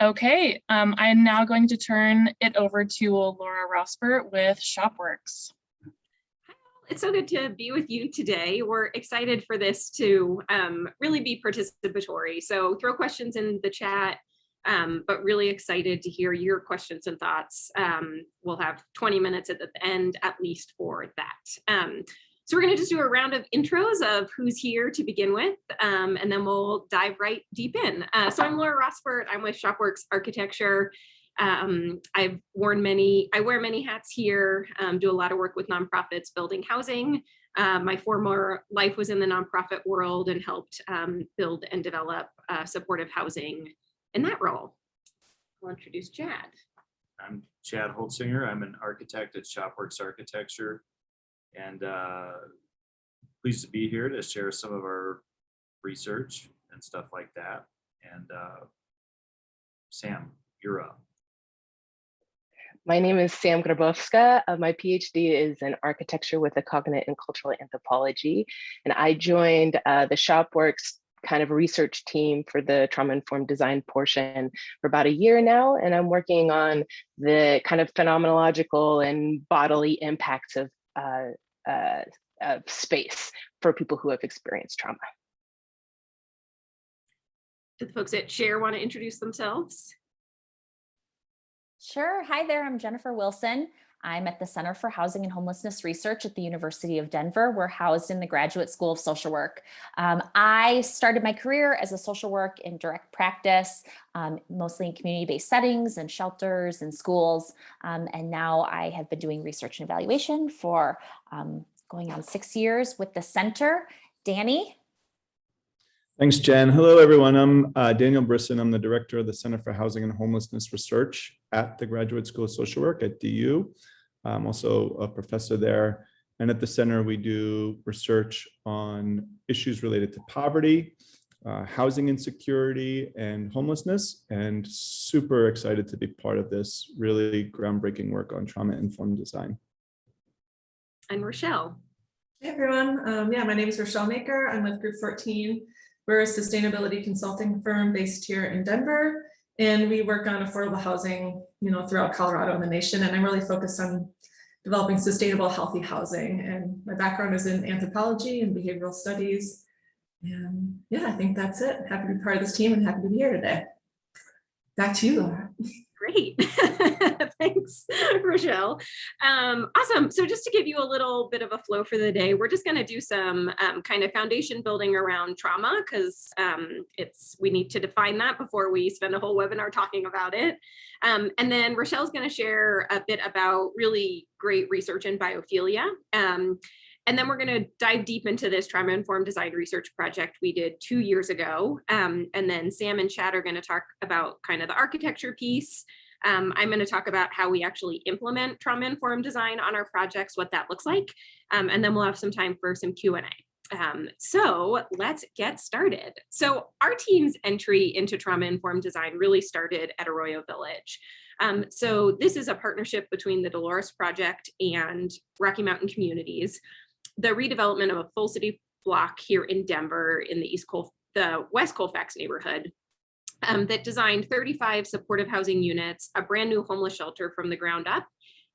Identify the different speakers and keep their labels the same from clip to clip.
Speaker 1: Okay, I'm now going to turn it over to Laura Rosbert with Shopworks.
Speaker 2: It's so good to be with you today. We're excited for this to really be participatory. So throw questions in the chat, but really excited to hear your questions and thoughts. We'll have 20 minutes at the end at least for that. So we're going to just do a round of intros of who's here to begin with, and then we'll dive right deep in. So I'm Laura Rosbert. I'm with Shopworks Architecture. I wear many hats here, do a lot of work with nonprofits building housing. My former life was in the nonprofit world and helped build and develop supportive housing in that role. I'll introduce Chad.
Speaker 3: I'm Chad Holtzinger. I'm an architect at Shopworks Architecture, and pleased to be here to share some of our research and stuff like that. And Sam, you're up.
Speaker 4: My name is Sam Grabowska. My PhD is in architecture with a cognate and cultural anthropology. And I joined the Shopworks kind of research team for the trauma-informed design portion for about a year now. And I'm working on the kind of phenomenological and bodily impacts of space for people who have experienced trauma.
Speaker 2: Do the folks at Share want to introduce themselves?
Speaker 5: Sure. Hi there. I'm Jennifer Wilson. I'm at the Center for Housing and Homelessness Research at the University of Denver. We're housed in the Graduate School of Social Work. I started my career as a social work in direct practice, mostly in community-based settings and shelters and schools. And now I have been doing research and evaluation for going on 6 years with the center. Danny?
Speaker 6: Thanks, Jen. Hello, everyone. I'm Daniel Brisson. I'm the director of the Center for Housing and Homelessness Research at the Graduate School of Social Work at DU. I'm also a professor there. And at the center, we do research on issues related to poverty, housing insecurity, and homelessness. And super excited to be part of this really groundbreaking work on trauma-informed design.
Speaker 2: And Rochelle.
Speaker 7: Hey, everyone. My name is Rochelle Maker. I'm with Group 14. We're a sustainability consulting firm based here in Denver, and we work on affordable housing, throughout Colorado and the nation. And I'm really focused on developing sustainable, healthy housing. And my background is in anthropology and behavioral studies. And yeah, I think that's it. Happy to be part of this team and happy to be here today. Back to you, Laura.
Speaker 2: Great. Thanks, Rochelle. Awesome. So just to give you a little bit of a flow for the day, we're just going to do some kind of foundation building around trauma because we need to define that before we spend a whole webinar talking about it. And then Rochelle's going to share a bit about really great research in biophilia. And then we're going to dive deep into this trauma-informed design research project we did 2 years ago. And then Sam and Chad are going to talk about kind of the architecture piece. I'm going to talk about how we actually implement trauma-informed design on our projects, what that looks like. And then we'll have some time for some Q&A. So let's get started. So our team's entry into trauma-informed design really started at Arroyo Village. So this is a partnership between the Dolores Project and Rocky Mountain Communities. The redevelopment of a full city block here in Denver in the West Colfax neighborhood that designed 35 supportive housing units, a brand new homeless shelter from the ground up,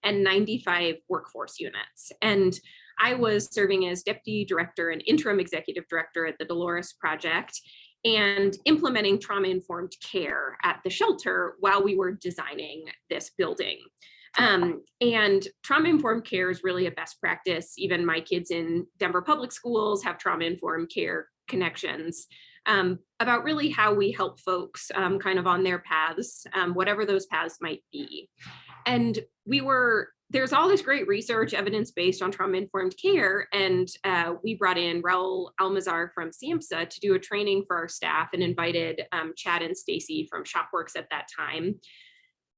Speaker 2: and 95 workforce units. And I was serving as deputy director and interim executive director at the Dolores Project and implementing trauma-informed care at the shelter while we were designing this building. And trauma-informed care is really a best practice. Even my kids in Denver public schools have trauma-informed care connections about really how we help folks kind of on their paths, whatever those paths might be. And there's all this great research, evidence-based on trauma-informed care. And we brought in Raul Almazar from SAMHSA to do a training for our staff and invited Chad and Stacy from Shopworks at that time.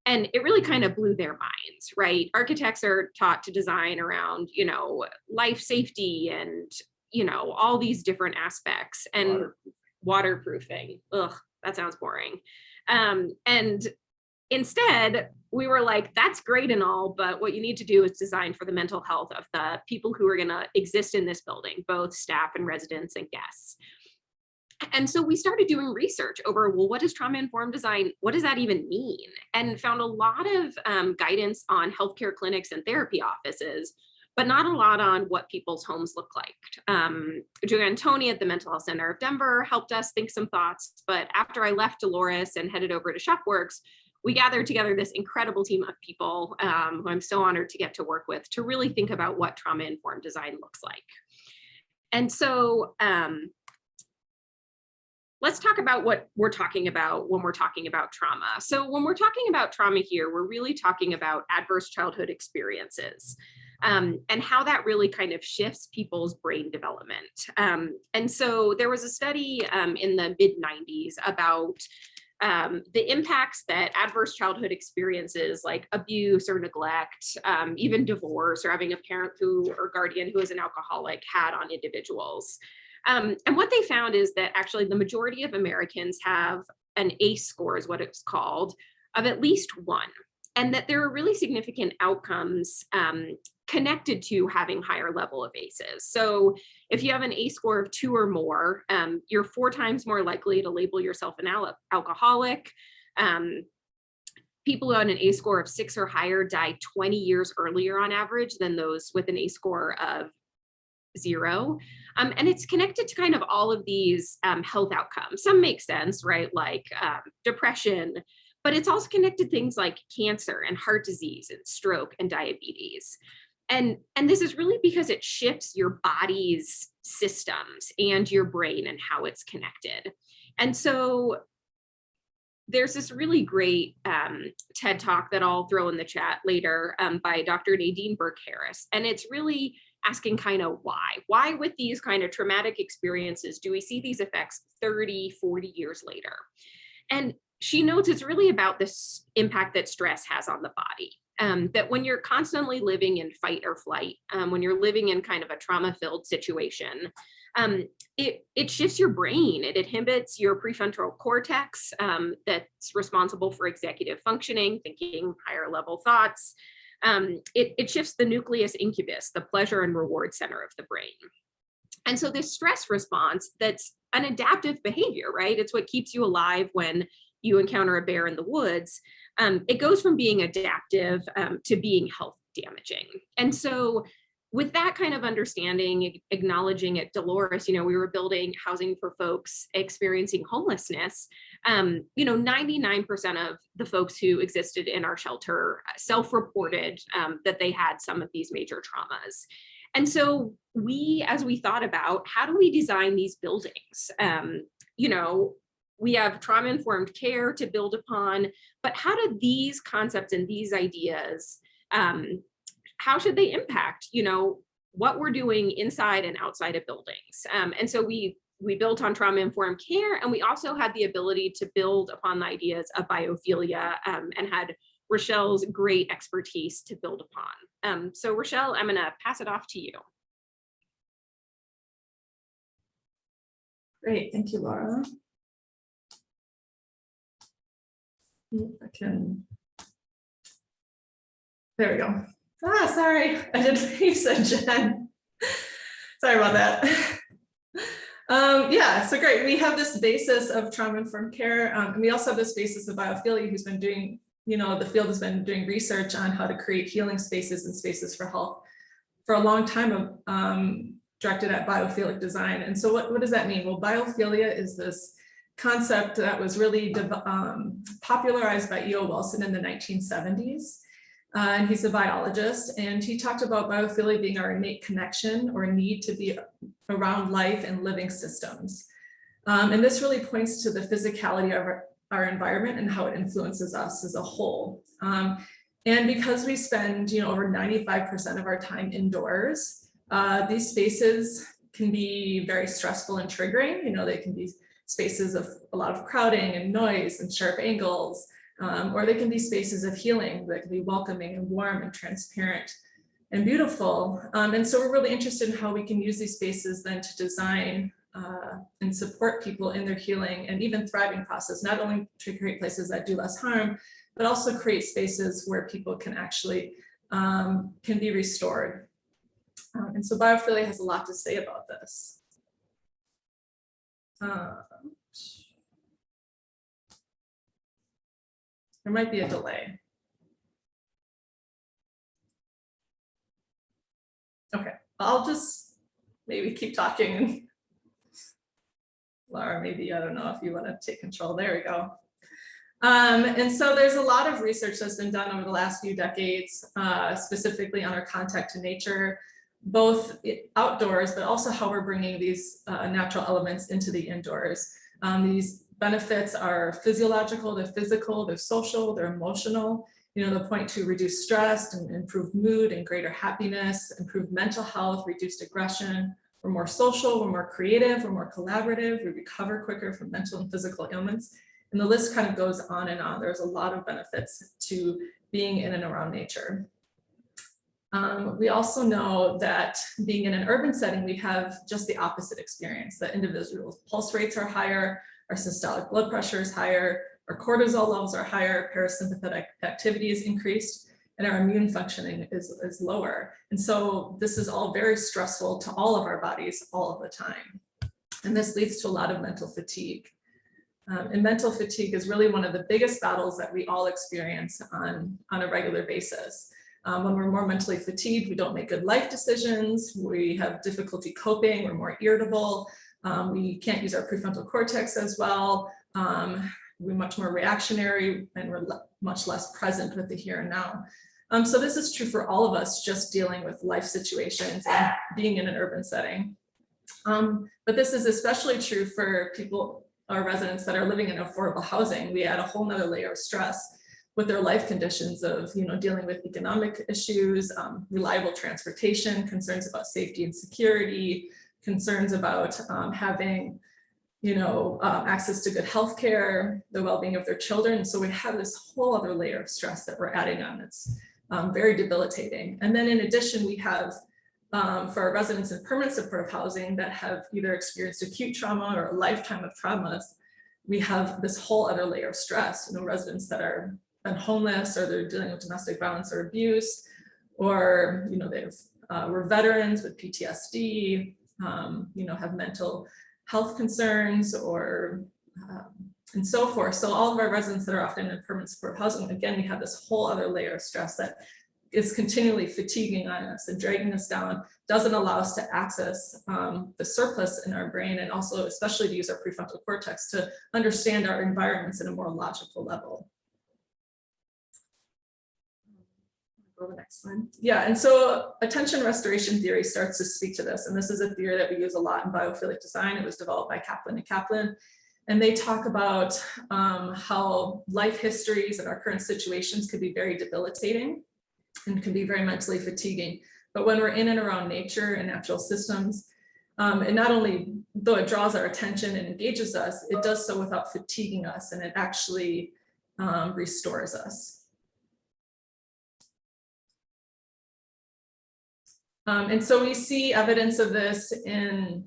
Speaker 2: And it really kind of blew their minds, right? Architects are taught to design around, life safety and, all these different aspects and waterproofing. Ugh, that sounds boring. And instead, we were like, that's great and all, but what you need to do is design for the mental health of the people who are going to exist in this building, both staff and residents and guests. And so we started doing research over, well, what does trauma-informed design, what does that even mean? And found a lot of guidance on healthcare clinics and therapy offices, but not a lot on what people's homes look like. Joanne Tony at the Mental Health Center of Denver helped us think some thoughts, but after I left Dolores and headed over to ShopWorks, we gathered together this incredible team of people who I'm so honored to get to work with to really think about what trauma-informed design looks like. And so let's talk about what we're talking about when we're talking about trauma. So when we're talking about trauma here, we're really talking about adverse childhood experiences and how that really kind of shifts people's brain development. And so there was a study in the mid-90s about the impacts that adverse childhood experiences like abuse or neglect, even divorce or having a parent who or guardian who is an alcoholic had on individuals. And what they found is that actually the majority of Americans have an ACE score, is what it's called, of at least 1, and that there are really significant outcomes connected to having higher level of ACEs. So if you have an ACE score of 2 or more, you're 4 times more likely to label yourself an alcoholic. People who had an ACE score of 6 or higher die 20 years earlier on average than those with an ACE score of 0. And it's connected to kind of all of these health outcomes. Some make sense, right? Like depression, but it's also connected to things like cancer and heart disease and stroke and diabetes. And this is really because it shifts your body's systems and your brain and how it's connected. And so there's this really great TED talk that I'll throw in the chat later by Dr. Nadine Burke-Harris. And it's really asking kind of why with these kind of traumatic experiences do we see these effects 30, 40 years later? And she notes it's really about this impact that stress has on the body. That when you're constantly living in fight or flight, when you're living in kind of a trauma-filled situation, it shifts your brain. It inhibits your prefrontal cortex that's responsible for executive functioning, thinking higher level thoughts. It shifts the nucleus incubus, the pleasure and reward center of the brain. And so this stress response, that's an adaptive behavior, right? It's what keeps you alive when you encounter a bear in the woods. It goes from being adaptive to being health damaging. And so with that kind of understanding, acknowledging at Dolores, we were building housing for folks experiencing homelessness. 99% of the folks who existed in our shelter self-reported that they had some of these major traumas. And so as we thought about how do we design these buildings, we have trauma-informed care to build upon, but how do these concepts and these ideas, how should they impact, what we're doing inside and outside of buildings? And so we built on trauma-informed care, and we also had the ability to build upon the ideas of biophilia and had Rochelle's great expertise to build upon. So Rochelle, I'm gonna pass it off to you.
Speaker 7: Great, thank you, Laura. There we go. Sorry, I didn't, you said Jen. Sorry about that. Yeah, so great. We have this basis of trauma-informed care. And we also have this basis of biophilia, who's been doing, the field has been doing research on how to create healing spaces and spaces for health for a long time, directed at biophilic design. And so what does that mean? Well, biophilia is this concept that was really popularized by E.O. Wilson in the 1970s. And he's a biologist, and he talked about biophilia being our innate connection or need to be around life and living systems. And this really points to the physicality of our environment and how it influences us as a whole. And because we spend, over 95% of our time indoors, these spaces can be very stressful and triggering. They can be spaces of a lot of crowding and noise and sharp angles, or they can be spaces of healing that can be welcoming and warm and transparent and beautiful. And so we're really interested in how we can use these spaces then to design and support people in their healing and even thriving process, not only to create places that do less harm, but also create spaces where people can actually can be restored. And so biophilia has a lot to say about this. There might be a delay. Okay, I'll just maybe keep talking. And Laura, maybe, I don't know if you want to take control. There we go. And so there's a lot of research that's been done over the last few decades, specifically on our contact to nature, both outdoors, but also how we're bringing these natural elements into the indoors. These benefits are physiological, they're physical, they're social, they're emotional. You know, they'll point to reduced stress and improved mood and greater happiness, improved mental health, reduced aggression. We're more social, we're more creative, we're more collaborative, we recover quicker from mental and physical ailments. And the list kind of goes on and on. There's a lot of benefits to being in and around nature. We also know that being in an urban setting, we have just the opposite experience. The individual's pulse rates are higher, our systolic blood pressure is higher, our cortisol levels are higher, parasympathetic activity is increased, and our immune functioning is lower. And so this is all very stressful to all of our bodies all of the time. And this leads to a lot of mental fatigue. And mental fatigue is really one of the biggest battles that we all experience on a regular basis. When we're more mentally fatigued, we don't make good life decisions, we have difficulty coping, we're more irritable, we can't use our prefrontal cortex as well, we're much more reactionary, and we're much less present with the here and now. So this is true for all of us just dealing with life situations and being in an urban setting. But this is especially true for people, our residents that are living in affordable housing. We add a whole nother layer of stress with their life conditions of, you know, dealing with economic issues, reliable transportation, concerns about safety and security, concerns about having, you know, access to good healthcare, the well-being of their children. So we have this whole other layer of stress that we're adding on. It's very debilitating. And then in addition, we have for our residents in permanent supportive housing that have either experienced acute trauma or a lifetime of traumas, we have this whole other layer of stress. You know, residents that are been homeless, or they're dealing with domestic violence or abuse, or, you know, we're veterans with PTSD, you know, have mental health concerns, or and so forth. So all of our residents that are often in permanent supportive housing, again, we have this whole other layer of stress that is continually fatiguing on us and dragging us down, doesn't allow us to access the surplus in our brain, and also especially to use our prefrontal cortex to understand our environments in a more logical level. Go to the next slide. Yeah, and so attention restoration theory starts to speak to this, and this is a theory that we use a lot in biophilic design. It was developed by Kaplan and Kaplan, and they talk about how life histories and our current situations could be very debilitating and can be very mentally fatiguing. But when we're in and around nature and natural systems, and not only though it draws our attention and engages us, it does so without fatiguing us, and it actually restores us. And so we see evidence of this in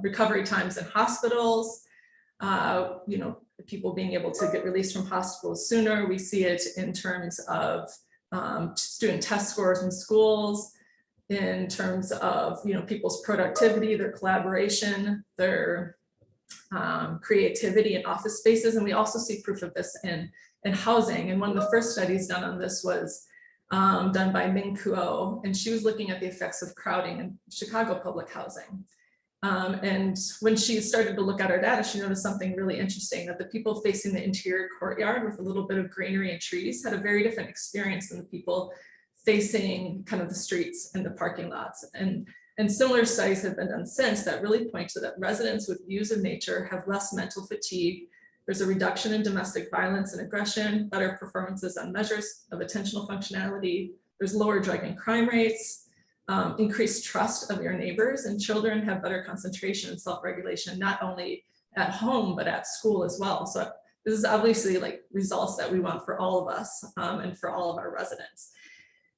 Speaker 7: recovery times in hospitals, you know, people being able to get released from hospitals sooner. We see it in terms of student test scores in schools, in terms of, you know, people's productivity, their collaboration, their creativity in office spaces. And we also see proof of this in housing. And one of the first studies done on this was done by Ming Kuo, and she was looking at the effects of crowding in Chicago public housing. And when she started to look at our data, she noticed something really interesting, that the people facing the interior courtyard with a little bit of greenery and trees had a very different experience than the people facing kind of the streets and the parking lots. And similar studies have been done since that really point to that residents with views of nature have less mental fatigue. There's a reduction in domestic violence and aggression, better performances on measures of attentional functionality. There's lower drug and crime rates, increased trust of your neighbors, and children have better concentration and self-regulation, not only at home, but at school as well. So this is obviously like results that we want for all of us and for all of our residents.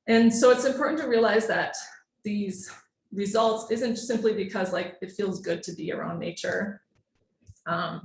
Speaker 7: And so it's important to realize that these results isn't simply because like it feels good to be around nature. But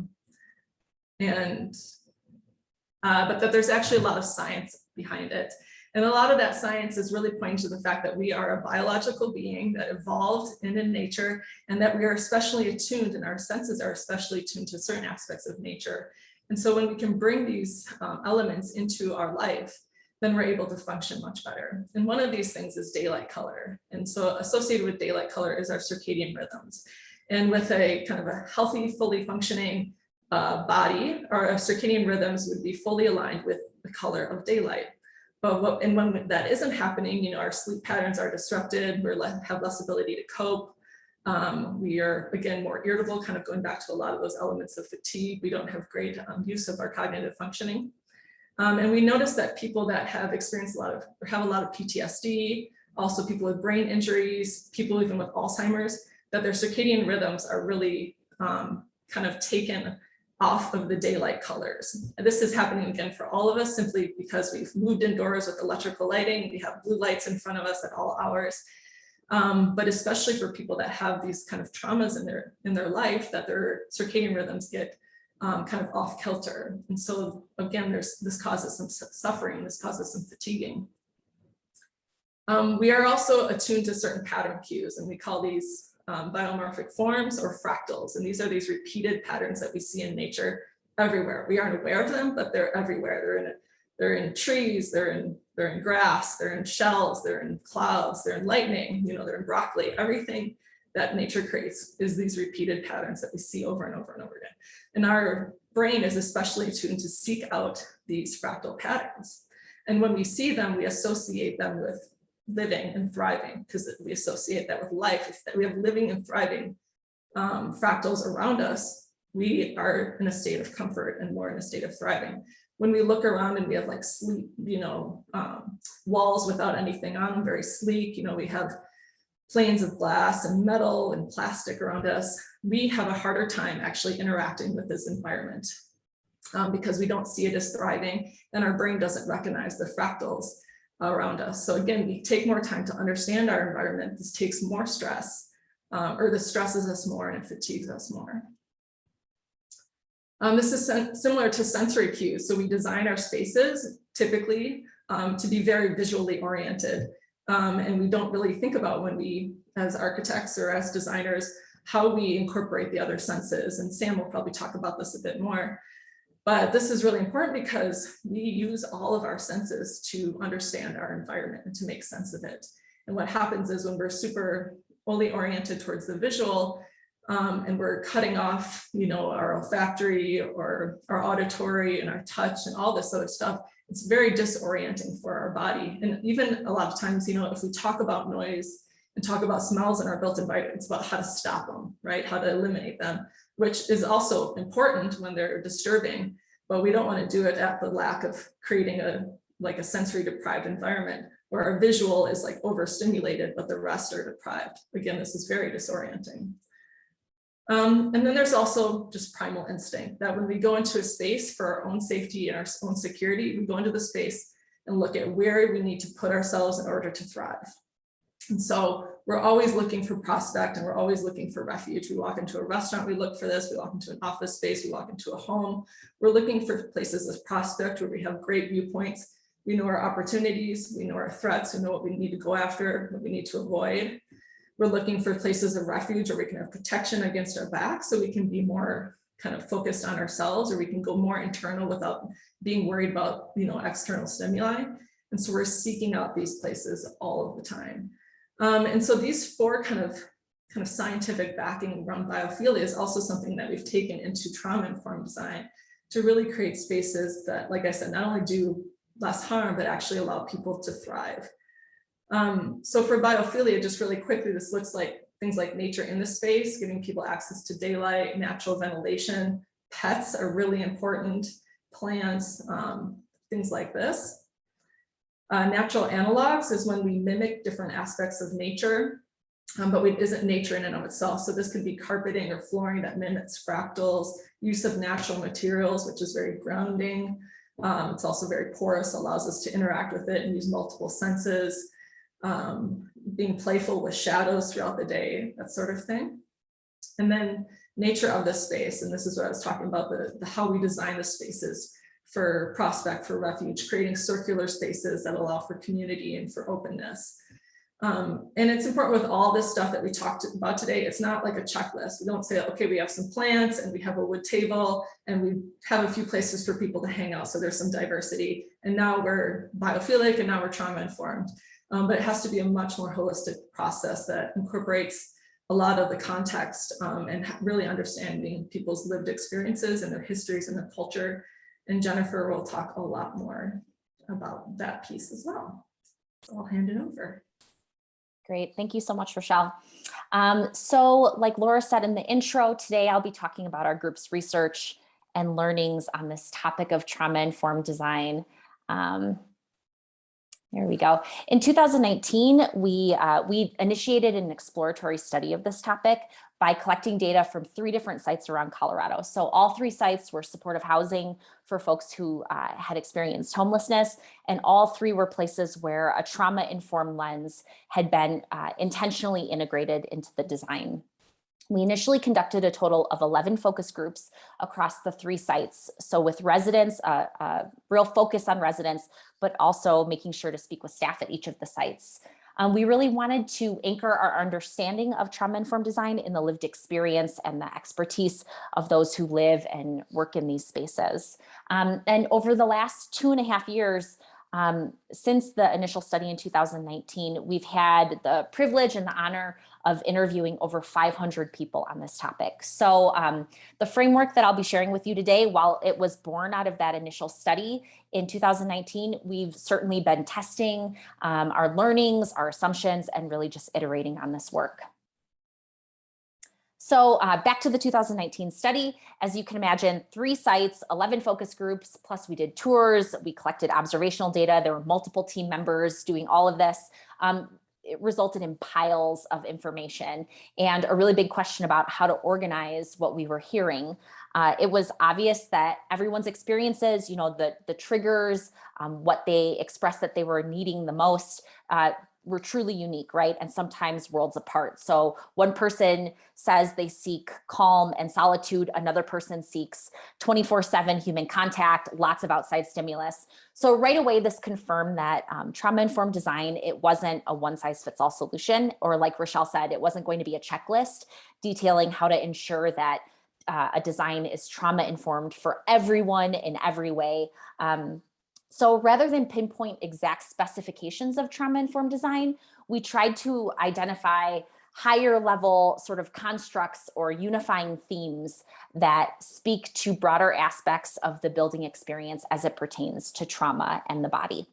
Speaker 7: that there's actually a lot of science behind it. And a lot of that science is really pointing to the fact that we are a biological being that evolved in nature, and that we are especially attuned, and our senses are especially attuned to certain aspects of nature. And so when we can bring these elements into our life, then we're able to function much better. And one of these things is daylight color. And so associated with daylight color is our circadian rhythms. And with a kind of a healthy, fully functioning body, our circadian rhythms would be fully aligned with the color of daylight. But when that isn't happening, our sleep patterns are disrupted, have less ability to cope. We are, again, more irritable, kind of going back to a lot of those elements of fatigue. We don't have great use of our cognitive functioning. And we notice that people that have experienced or have a lot of PTSD, also people with brain injuries, people even with Alzheimer's, that their circadian rhythms are really kind of taken off of the daylight colors. And this is happening again for all of us simply because we've moved indoors with electrical lighting. We have blue lights in front of us at all hours. But especially for people that have these kind of traumas in their life, that their circadian rhythms get kind of off kilter. And so again, this causes some suffering, this causes some fatiguing. We are also attuned to certain pattern cues, and we call these biomorphic forms or fractals. And these are these repeated patterns that we see in nature everywhere. We aren't aware of them, but they're everywhere. They're in trees, they're in grass, they're in shells, they're in clouds, they're in lightning, they're in broccoli. Everything that nature creates is these repeated patterns that we see over and over and over again. And our brain is especially tuned to seek out these fractal patterns. And when we see them, we associate them with living and thriving, because we associate that with life. If we have living and thriving fractals around us, we are in a state of comfort and more in a state of thriving. When we look around and we have like sleek, walls without anything on them, very sleek, we have planes of glass and metal and plastic around us, we have a harder time actually interacting with this environment because we don't see it as thriving, and our brain doesn't recognize the fractals around us. So again, we take more time to understand our environment. This takes more stress, or this stresses us more and it fatigues us more. This is similar to sensory cues. So we design our spaces typically to be very visually oriented. And we don't really think about, when we, as architects or as designers, how we incorporate the other senses. And Sam will probably talk about this a bit more. But this is really important because we use all of our senses to understand our environment and to make sense of it. And what happens is when we're super only oriented towards the visual, and we're cutting off, our olfactory or our auditory and our touch and all this other stuff, it's very disorienting for our body. And even a lot of times, if we talk about noise and talk about smells in our built environment, it's about how to stop them, right? How to eliminate them, which is also important when they're disturbing, but we don't want to do it at the lack of creating a sensory deprived environment where our visual is like overstimulated, but the rest are deprived. Again, this is very disorienting. And then there's also just primal instinct that when we go into a space for our own safety and our own security, we go into the space and look at where we need to put ourselves in order to thrive. And so we're always looking for prospect, and we're always looking for refuge. We walk into a restaurant, we look for this, we walk into an office space, we walk into a home. We're looking for places of prospect where we have great viewpoints. We know our opportunities, we know our threats, we know what we need to go after, what we need to avoid. We're looking for places of refuge where we can have protection against our back, so we can be more kind of focused on ourselves, or we can go more internal without being worried about, external stimuli. And so we're seeking out these places all of the time. And so these four kind of scientific backing around biophilia is also something that we've taken into trauma-informed design to really create spaces that, like I said, not only do less harm, but actually allow people to thrive. So for biophilia, just really quickly, this looks like things like nature in the space, giving people access to daylight, natural ventilation. Pets are really important, plants, things like this. Natural analogs is when we mimic different aspects of nature, but it isn't nature in and of itself. So this could be carpeting or flooring that mimics fractals, use of natural materials, which is very grounding. It's also very porous, allows us to interact with it and use multiple senses. Being playful with shadows throughout the day, that sort of thing. And then nature of the space, and this is what I was talking about, the how we design the spaces for prospect, for refuge, creating circular spaces that allow for community and for openness. And it's important with all this stuff that we talked about today. It's not like a checklist. We don't say, okay, we have some plants and we have a wood table and we have a few places for people to hang out. So there's some diversity. And now we're biophilic and now we're trauma informed. But it has to be a much more holistic process that incorporates a lot of the context and really understanding people's lived experiences and their histories and their culture. And Jennifer will talk a lot more about that piece as well. So I'll hand it over.
Speaker 5: Great. Thank you so much, Rochelle. So like Laura said in the intro, today I'll be talking about our group's research and learnings on this topic of trauma-informed design. There we go. In 2019, we initiated an exploratory study of this topic by collecting data from 3 different sites around Colorado. So all 3 sites were supportive housing for folks who had experienced homelessness, and all 3 were places where a trauma-informed lens had been intentionally integrated into the design. We initially conducted a total of 11 focus groups across the 3 sites. So with residents, real focus on residents, but also making sure to speak with staff at each of the sites. We really wanted to anchor our understanding of trauma-informed design in the lived experience and the expertise of those who live and work in these spaces. And over the last 2.5 years, since the initial study in 2019, we've had the privilege and the honor of interviewing over 500 people on this topic. So the framework that I'll be sharing with you today, while it was born out of that initial study in 2019, we've certainly been testing our learnings, our assumptions, and really just iterating on this work. So back to the 2019 study, as you can imagine, 3 sites, 11 focus groups, plus we did tours, we collected observational data. There were multiple team members doing all of this. It resulted in piles of information and a really big question about how to organize what we were hearing. It was obvious that everyone's experiences, you know, the triggers, what they expressed that they were needing the most, were truly unique, right? And sometimes worlds apart. So one person says they seek calm and solitude. Another person seeks 24/7 human contact, lots of outside stimulus. So right away, this confirmed that trauma-informed design, it wasn't a one-size-fits-all solution, or like Rochelle said, it wasn't going to be a checklist detailing how to ensure that a design is trauma-informed for everyone in every way. So rather than pinpoint exact specifications of trauma-informed design, we tried to identify higher level sort of constructs or unifying themes that speak to broader aspects of the building experience as it pertains to trauma and the body.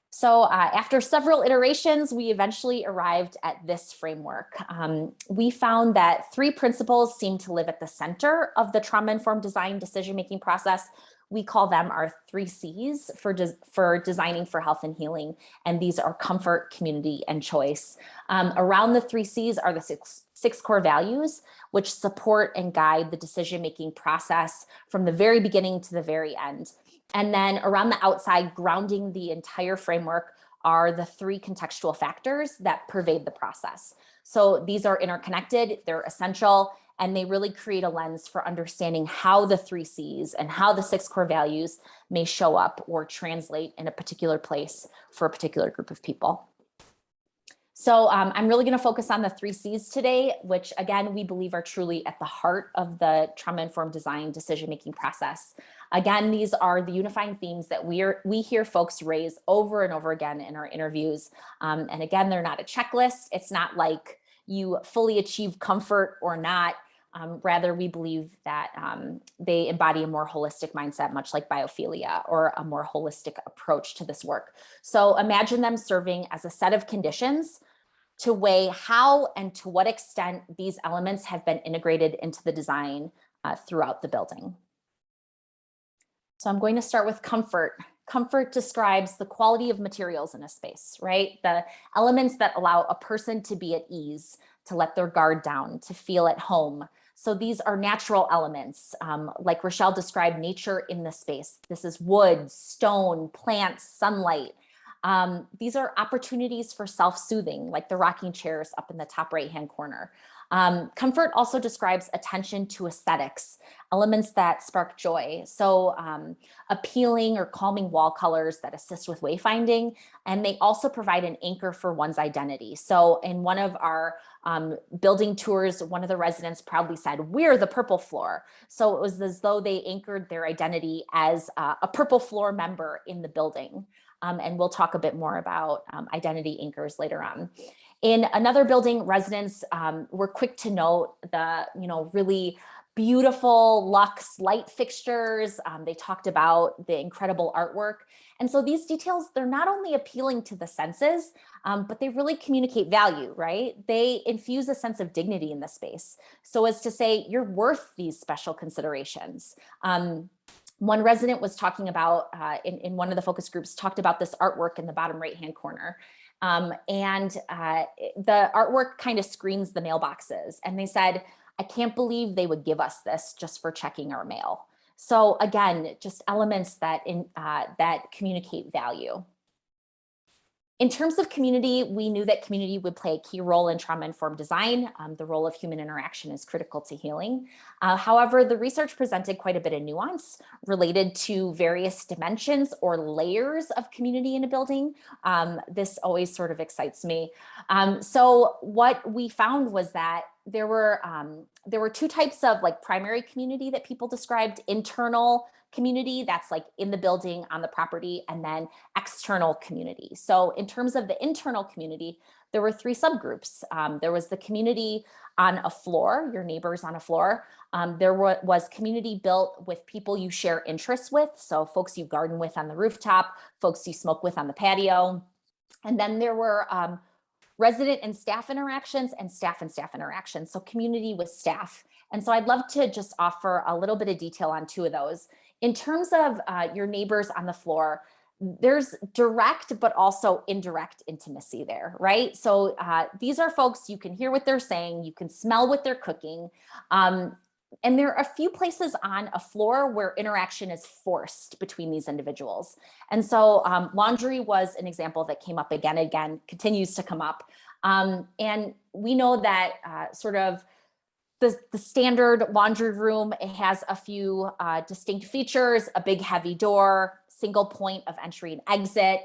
Speaker 5: So after several iterations, we eventually arrived at this framework. We found that 3 principles seem to live at the center of the trauma-informed design decision-making process. We call them our 3 C's for designing for health and healing. And these are comfort, community, and choice. Around the 3 C's are the six core values, which support and guide the decision-making process from the very beginning to the very end. And then around the outside, grounding the entire framework, are the 3 contextual factors that pervade the process. So these are interconnected, they're essential, and they really create a lens for understanding how the 3 C's and how the 6 core values may show up or translate in a particular place for a particular group of people. So I'm really going to focus on the 3 C's today, which again, we believe are truly at the heart of the trauma-informed design decision-making process. Again, these are the unifying themes that we hear folks raise over and over again in our interviews. And again, they're not a checklist. It's not like you fully achieve comfort or not. Rather, we believe that they embody a more holistic mindset, much like biophilia, or a more holistic approach to this work. So imagine them serving as a set of conditions to weigh how and to what extent these elements have been integrated into the design throughout the building. So I'm going to start with comfort. Comfort describes the quality of materials in a space, right? The elements that allow a person to be at ease, to let their guard down, to feel at home. So these are natural elements, like Rochelle described nature in the space. This is wood, stone, plants, sunlight. These are opportunities for self-soothing, like the rocking chairs up in the top right-hand corner. Comfort also describes attention to aesthetics, elements that spark joy. So appealing or calming wall colors that assist with wayfinding. And they also provide an anchor for one's identity. So in one of our building tours, one of the residents proudly said, "We're the purple floor." So it was as though they anchored their identity as a purple floor member in the building. And we'll talk a bit more about identity anchors later on. In another building, residents were quick to note the, really beautiful luxe light fixtures. They talked about the incredible artwork. And so these details, they're not only appealing to the senses, but they really communicate value, right? They infuse a sense of dignity in the space. So as to say, you're worth these special considerations. One resident was talking about, in one of the focus groups, talked about this artwork in the bottom right-hand corner. The artwork kind of screens the mailboxes. And they said, "I can't believe they would give us this just for checking our mail." So again, just elements that communicate value. In terms of community, we knew that community would play a key role in trauma-informed design. The role of human interaction is critical to healing. However, the research presented quite a bit of nuance related to various dimensions or layers of community in a building. This always sort of excites me. So what we found was that there were two types of primary community that people described: internal community, that's in the building, on the property, and then external community. So in terms of the internal community, there were three subgroups. There was the community on a floor, your neighbors on a floor. There was community built with people you share interests with, so folks you garden with on the rooftop, folks you smoke with on the patio. And then there were resident and staff interactions and staff interactions, so community with staff. And so I'd love to just offer a little bit of detail on two of those. In terms of your neighbors on the floor, there's direct but also indirect intimacy there, right? So these are folks, you can hear what they're saying, you can smell what they're cooking. And there are a few places on a floor where interaction is forced between these individuals. And so laundry was an example that came up again, continues to come up. And we know that sort of the standard laundry room, it has a few distinct features: a big heavy door, single point of entry and exit,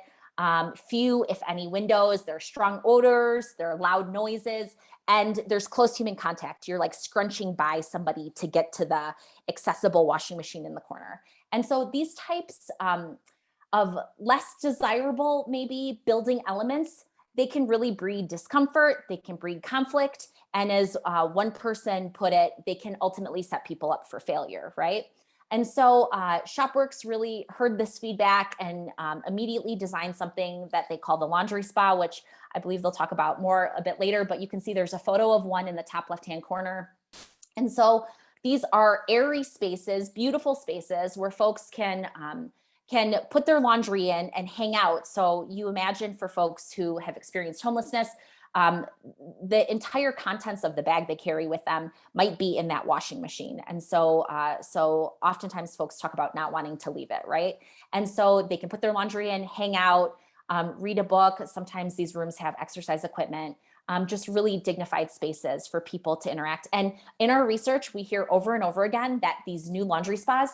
Speaker 5: few, if any, windows. There are strong odors, there are loud noises, and there's close human contact. You're scrunching by somebody to get to the accessible washing machine in the corner. And so these types of less desirable, maybe, building elements, they can really breed discomfort, they can breed conflict, and as one person put it, they can ultimately set people up for failure, right? And so Shopworks really heard this feedback and immediately designed something that they call the laundry spa, which I believe they'll talk about more a bit later, but you can see there's a photo of one in the top left-hand corner. And so these are airy spaces, beautiful spaces where folks can put their laundry in and hang out. So you imagine, for folks who have experienced homelessness, the entire contents of the bag they carry with them might be in that washing machine. And so oftentimes folks talk about not wanting to leave it, right? And so they can put their laundry in, hang out, read a book. Sometimes these rooms have exercise equipment, just really dignified spaces for people to interact. And in our research, we hear over and over again that these new laundry spas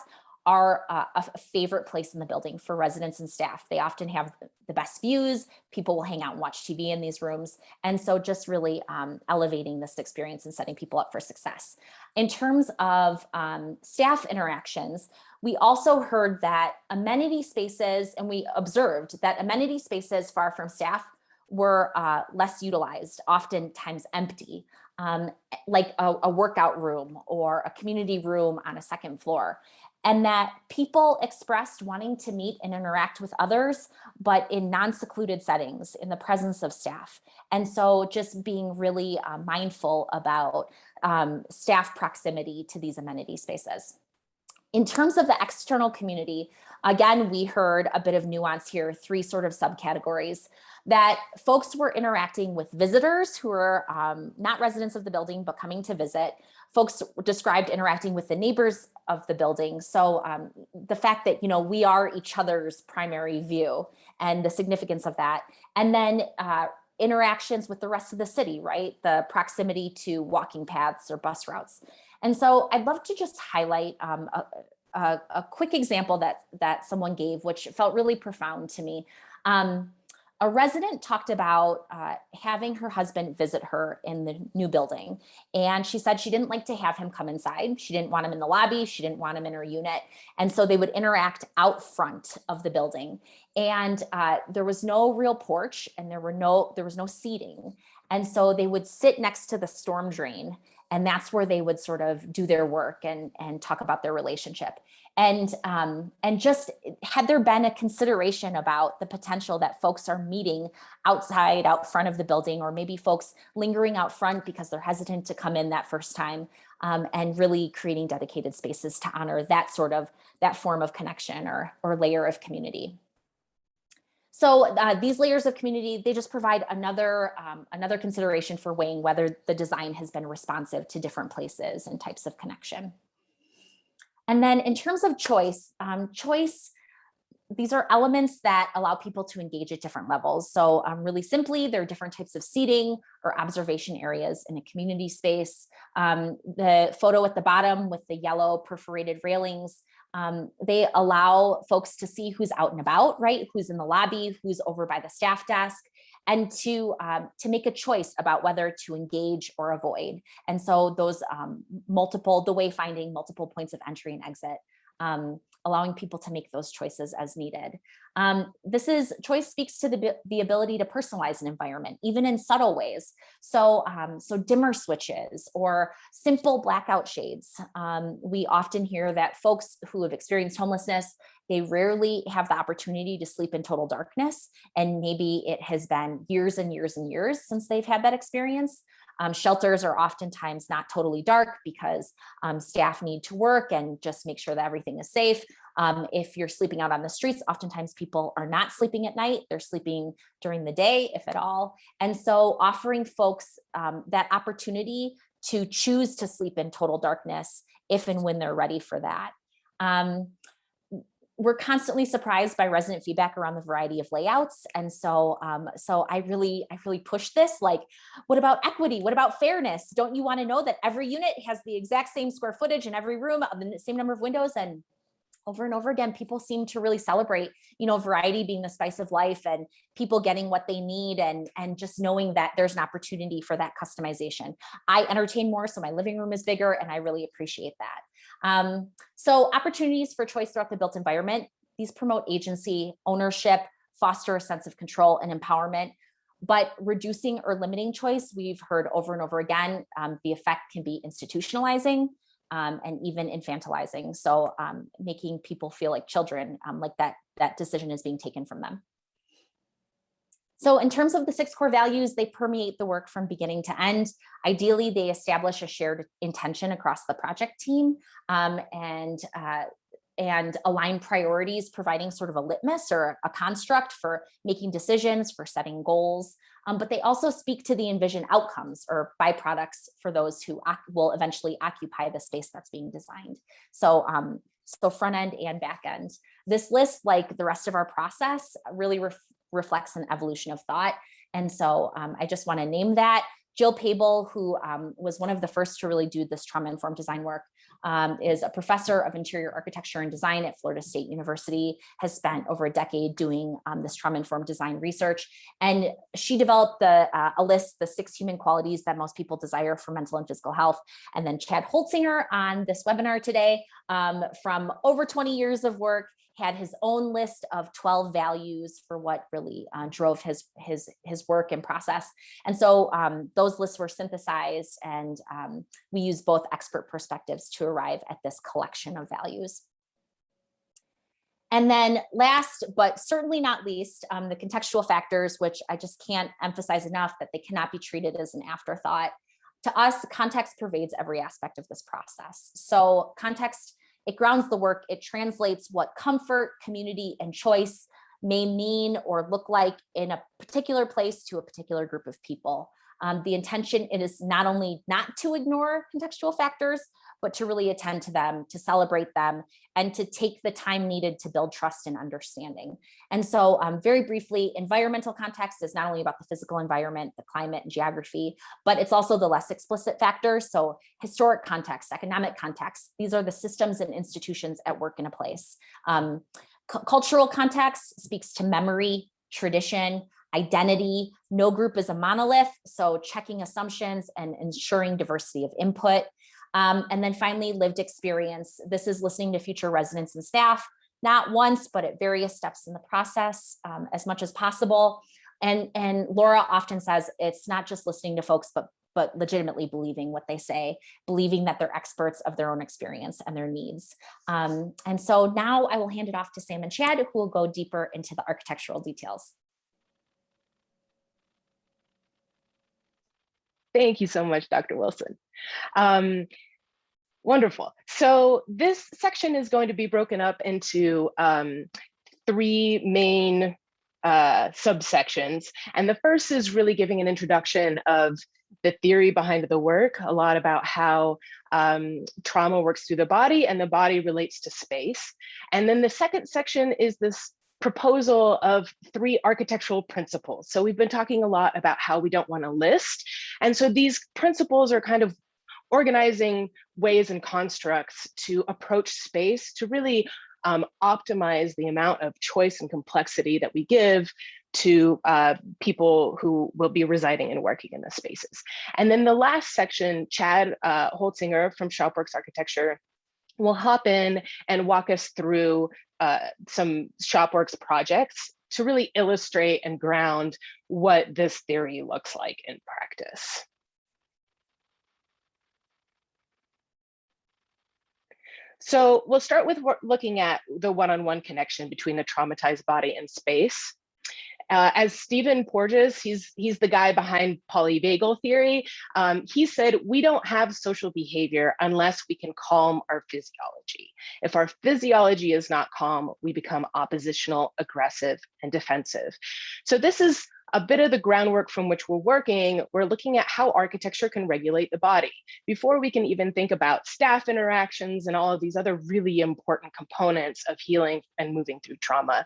Speaker 5: are a favorite place in the building for residents and staff. They often have the best views. People will hang out and watch TV in these rooms. And so just really elevating this experience and setting people up for success. In terms of staff interactions, we also heard that amenity spaces, and we observed that amenity spaces far from staff were less utilized, oftentimes empty, like a workout room or a community room on a second floor. And that people expressed wanting to meet and interact with others, but in non-secluded settings, in the presence of staff. And so just being really mindful about staff proximity to these amenity spaces. In terms of the external community, again, we heard a bit of nuance here, three sort of subcategories, that folks were interacting with visitors who are not residents of the building, but coming to visit. Folks described interacting with the neighbors of the building. So the fact that, we are each other's primary view and the significance of that. And then interactions with the rest of the city, right? The proximity to walking paths or bus routes. And so I'd love to just highlight a quick example that someone gave, which felt really profound to me. A resident talked about having her husband visit her in the new building. And she said she didn't like to have him come inside. She didn't want him in the lobby. She didn't want him in her unit. And so they would interact out front of the building. And there was no real porch and there was no seating. And so they would sit next to the storm drain. And that's where they would sort of do their work and talk about their relationship. And just had there been a consideration about the potential that folks are meeting outside, out front of the building, or maybe folks lingering out front because they're hesitant to come in that first time, and really creating dedicated spaces to honor that form of connection or layer of community. So these layers of community, they just provide another consideration for weighing whether the design has been responsive to different places and types of connection. And then in terms of choice, these are elements that allow people to engage at different levels. So really simply, there are different types of seating or observation areas in a community space. The photo at the bottom with the yellow perforated railings, they allow folks to see who's out and about, right? Who's in the lobby, who's over by the staff desk, and to make a choice about whether to engage or avoid. And so those the wayfinding, multiple points of entry and exit, allowing people to make those choices as needed. Choice speaks to the ability to personalize an environment, even in subtle ways. So dimmer switches or simple blackout shades. We often hear that folks who have experienced homelessness, they rarely have the opportunity to sleep in total darkness. And maybe it has been years and years and years since they've had that experience. Shelters are oftentimes not totally dark because staff need to work and just make sure that everything is safe. If you're sleeping out on the streets, oftentimes people are not sleeping at night. They're sleeping during the day, if at all. And so offering folks that opportunity to choose to sleep in total darkness if and when they're ready for that. We're constantly surprised by resident feedback around the variety of layouts. And so I really push this, like, what about equity? What about fairness? Don't you want to know that every unit has the exact same square footage in every room, the same number of windows? And over again, people seem to really celebrate, variety being the spice of life and people getting what they need and just knowing that there's an opportunity for that customization. I entertain more, so my living room is bigger, and I really appreciate that. So opportunities for choice throughout the built environment, these promote agency, ownership, foster a sense of control and empowerment. But reducing or limiting choice, we've heard over and over again, the effect can be institutionalizing and even infantilizing. So making people feel like children, like that decision is being taken from them. So in terms of the 6 core values, they permeate the work from beginning to end. Ideally, they establish a shared intention across the project team and align priorities, providing sort of a litmus or a construct for making decisions, for setting goals. But they also speak to the envisioned outcomes or byproducts for those who will eventually occupy the space that's being designed. So front end and back end. This list, like the rest of our process, really reflects an evolution of thought. And so I just want to name that. Jill Pable, who was one of the first to really do this trauma-informed design work, is a professor of interior architecture and design at Florida State University, has spent over a decade doing this trauma-informed design research. And she developed a list, the 6 human qualities that most people desire for mental and physical health. And then Chad Holtzinger on this webinar today, from over 20 years of work, had his own list of 12 values for what really drove his work and process. And so those lists were synthesized, and we use both expert perspectives to arrive at this collection of values. And then last, but certainly not least, the contextual factors, which I just can't emphasize enough that they cannot be treated as an afterthought. To us, context pervades every aspect of this process. So context, it grounds the work, it translates what comfort, community, and choice may mean or look like in a particular place to a particular group of people. The intention, it is not only not to ignore contextual factors, but to really attend to them, to celebrate them, and to take the time needed to build trust and understanding. And so very briefly, environmental context is not only about the physical environment, the climate and geography, but it's also the less explicit factors. So historic context, economic context, these are the systems and institutions at work in a place. Cultural context speaks to memory, tradition, identity. No group is a monolith, so checking assumptions and ensuring diversity of input. And then finally, lived experience. This is listening to future residents and staff, not once, but at various steps in the process as much as possible. And Laura often says it's not just listening to folks, but legitimately believing what they say, believing that they're experts of their own experience and their needs. And so now I will hand it off to Sam and Chad, who will go deeper into the architectural details.
Speaker 4: Thank you so much, Dr. Wilson. Wonderful. So this section is going to be broken up into 3 main subsections. And the first is really giving an introduction of the theory behind the work, a lot about how trauma works through the body and the body relates to space. And then the second section is this proposal of 3 architectural principles. So we've been talking a lot about how we don't want to list. And so these principles are kind of organizing ways and constructs to approach space to really optimize the amount of choice and complexity that we give to people who will be residing and working in the spaces. And then the last section, Chad Holtzinger from Shopworks Architecture will hop in and walk us through some Shopworks projects to really illustrate and ground what this theory looks like in practice. So we'll start with looking at the one-on-one connection between the traumatized body and space. As Stephen Porges, he's the guy behind polyvagal theory. He said, we don't have social behavior unless we can calm our physiology. If our physiology is not calm, we become oppositional, aggressive, and defensive. So this is a bit of the groundwork from which we're working. We're looking at how architecture can regulate the body before we can even think about staff interactions and all of these other really important components of healing and moving through trauma.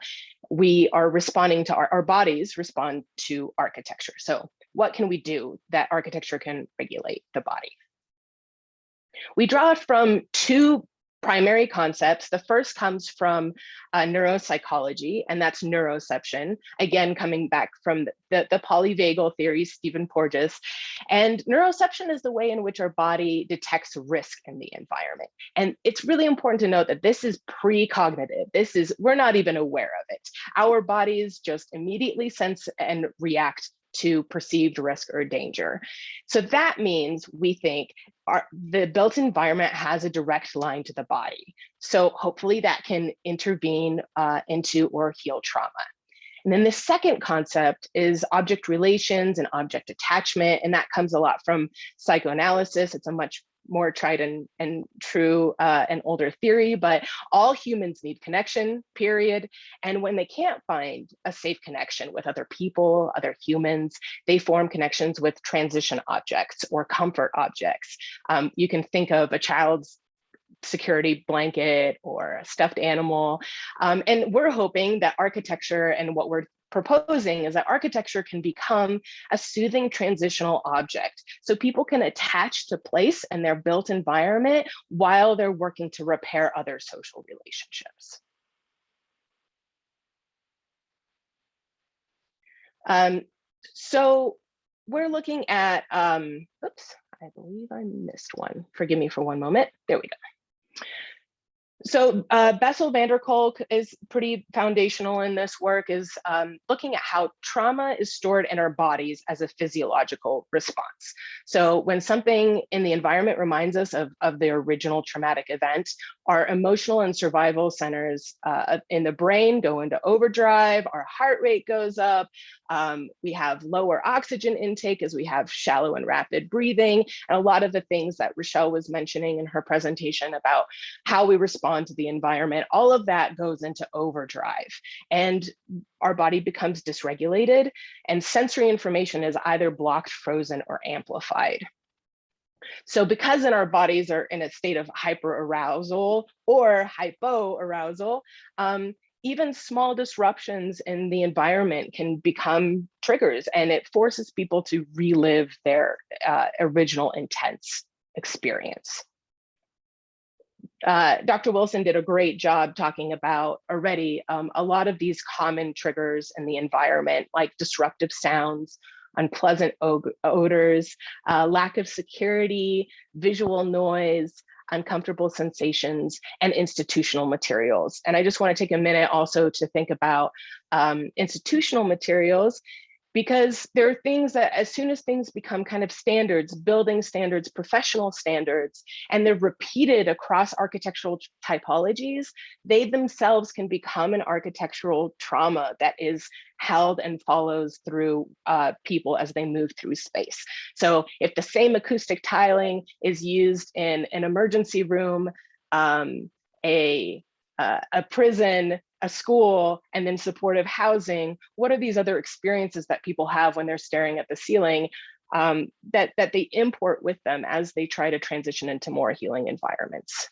Speaker 4: We are responding to our bodies respond to architecture. So what can we do that architecture can regulate the body? We draw from 2 primary concepts. The first comes from neuropsychology, and that's neuroception, again, coming back from the polyvagal theory, Stephen Porges. And neuroception is the way in which our body detects risk in the environment. And it's really important to note that this is precognitive. We're not even aware of it. Our bodies just immediately sense and react to perceived risk or danger. So that means we think the built environment has a direct line to the body. So hopefully that can intervene into or heal trauma. And then the second concept is object relations and object attachment. And that comes a lot from psychoanalysis. It's a much more tried and true and older theory, but all humans need connection, period. And when they can't find a safe connection with other people, other humans, they form connections with transition objects or comfort objects. You can think of a child's security blanket or a stuffed animal. And we're hoping that architecture and what we're proposing is that architecture can become a soothing transitional object. So people can attach to place and their built environment while they're working to repair other social relationships. So we're looking at, oops, I believe I missed one. Forgive me for one moment. There we go. So Bessel van der Kolk is pretty foundational in this work, is looking at how trauma is stored in our bodies as a physiological response. So when something in the environment reminds us of the original traumatic event, our emotional and survival centers in the brain go into overdrive, our heart rate goes up, we have lower oxygen intake as we have shallow and rapid breathing, and a lot of the things that Rochelle was mentioning in her presentation about how we respond to the environment, all of that goes into overdrive. And our body becomes dysregulated, and sensory information is either blocked, frozen, or amplified. So because in our bodies are in a state of hyperarousal or hypoarousal, even small disruptions in the environment can become triggers, and it forces people to relive their original intense experience. Dr. Wilson did a great job talking about already a lot of these common triggers in the environment, like disruptive sounds, unpleasant odors, lack of security, visual noise, uncomfortable sensations, and institutional materials. And I just want to take a minute also to think about institutional materials, because there are things that as soon as things become kind of standards, building standards, professional standards, and they're repeated across architectural typologies, they themselves can become an architectural trauma that is held and follows through people as they move through space. So if the same acoustic tiling is used in an emergency room, a prison, a school, and then supportive housing, what are these other experiences that people have when they're staring at the ceiling that they import with them as they try to transition into more healing environments?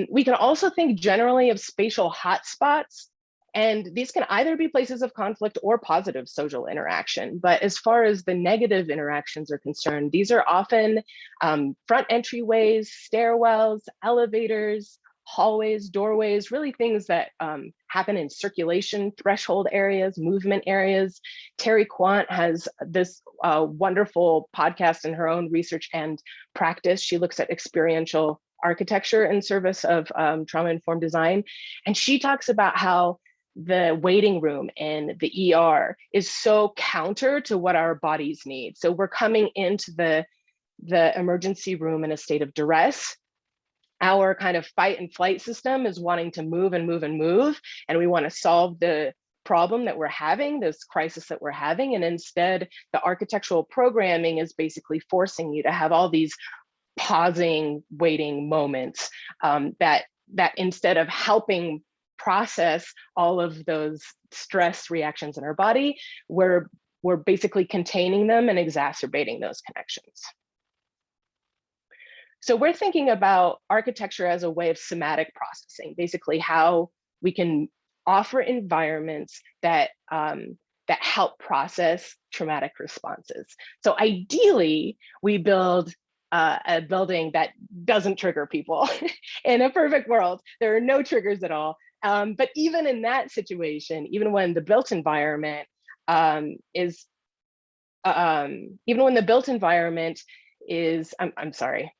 Speaker 4: We can also think generally of spatial hotspots, and these can either be places of conflict or positive social interaction. But as far as the negative interactions are concerned, these are often front entryways, stairwells, elevators, hallways, doorways, really things that happen in circulation threshold areas, movement areas. Terry Quant has this wonderful podcast in her own research and practice. She looks at experiential architecture in service of trauma-informed design. And she talks about how the waiting room in the ER is so counter to what our bodies need. So we're coming into the emergency room in a state of duress. Our kind of fight and flight system is wanting to move and move and move, and we want to solve the problem that we're having, this crisis that we're having. And instead, the architectural programming is basically forcing you to have all these pausing, waiting moments that instead of helping process all of those stress reactions in our body, we're basically containing them and exacerbating those connections. So we're thinking about architecture as a way of somatic processing, basically how we can offer environments that that help process traumatic responses. So ideally, we build a building that doesn't trigger people. In a perfect world, there are no triggers at all. But even in that situation, even when the built environment is, I'm sorry.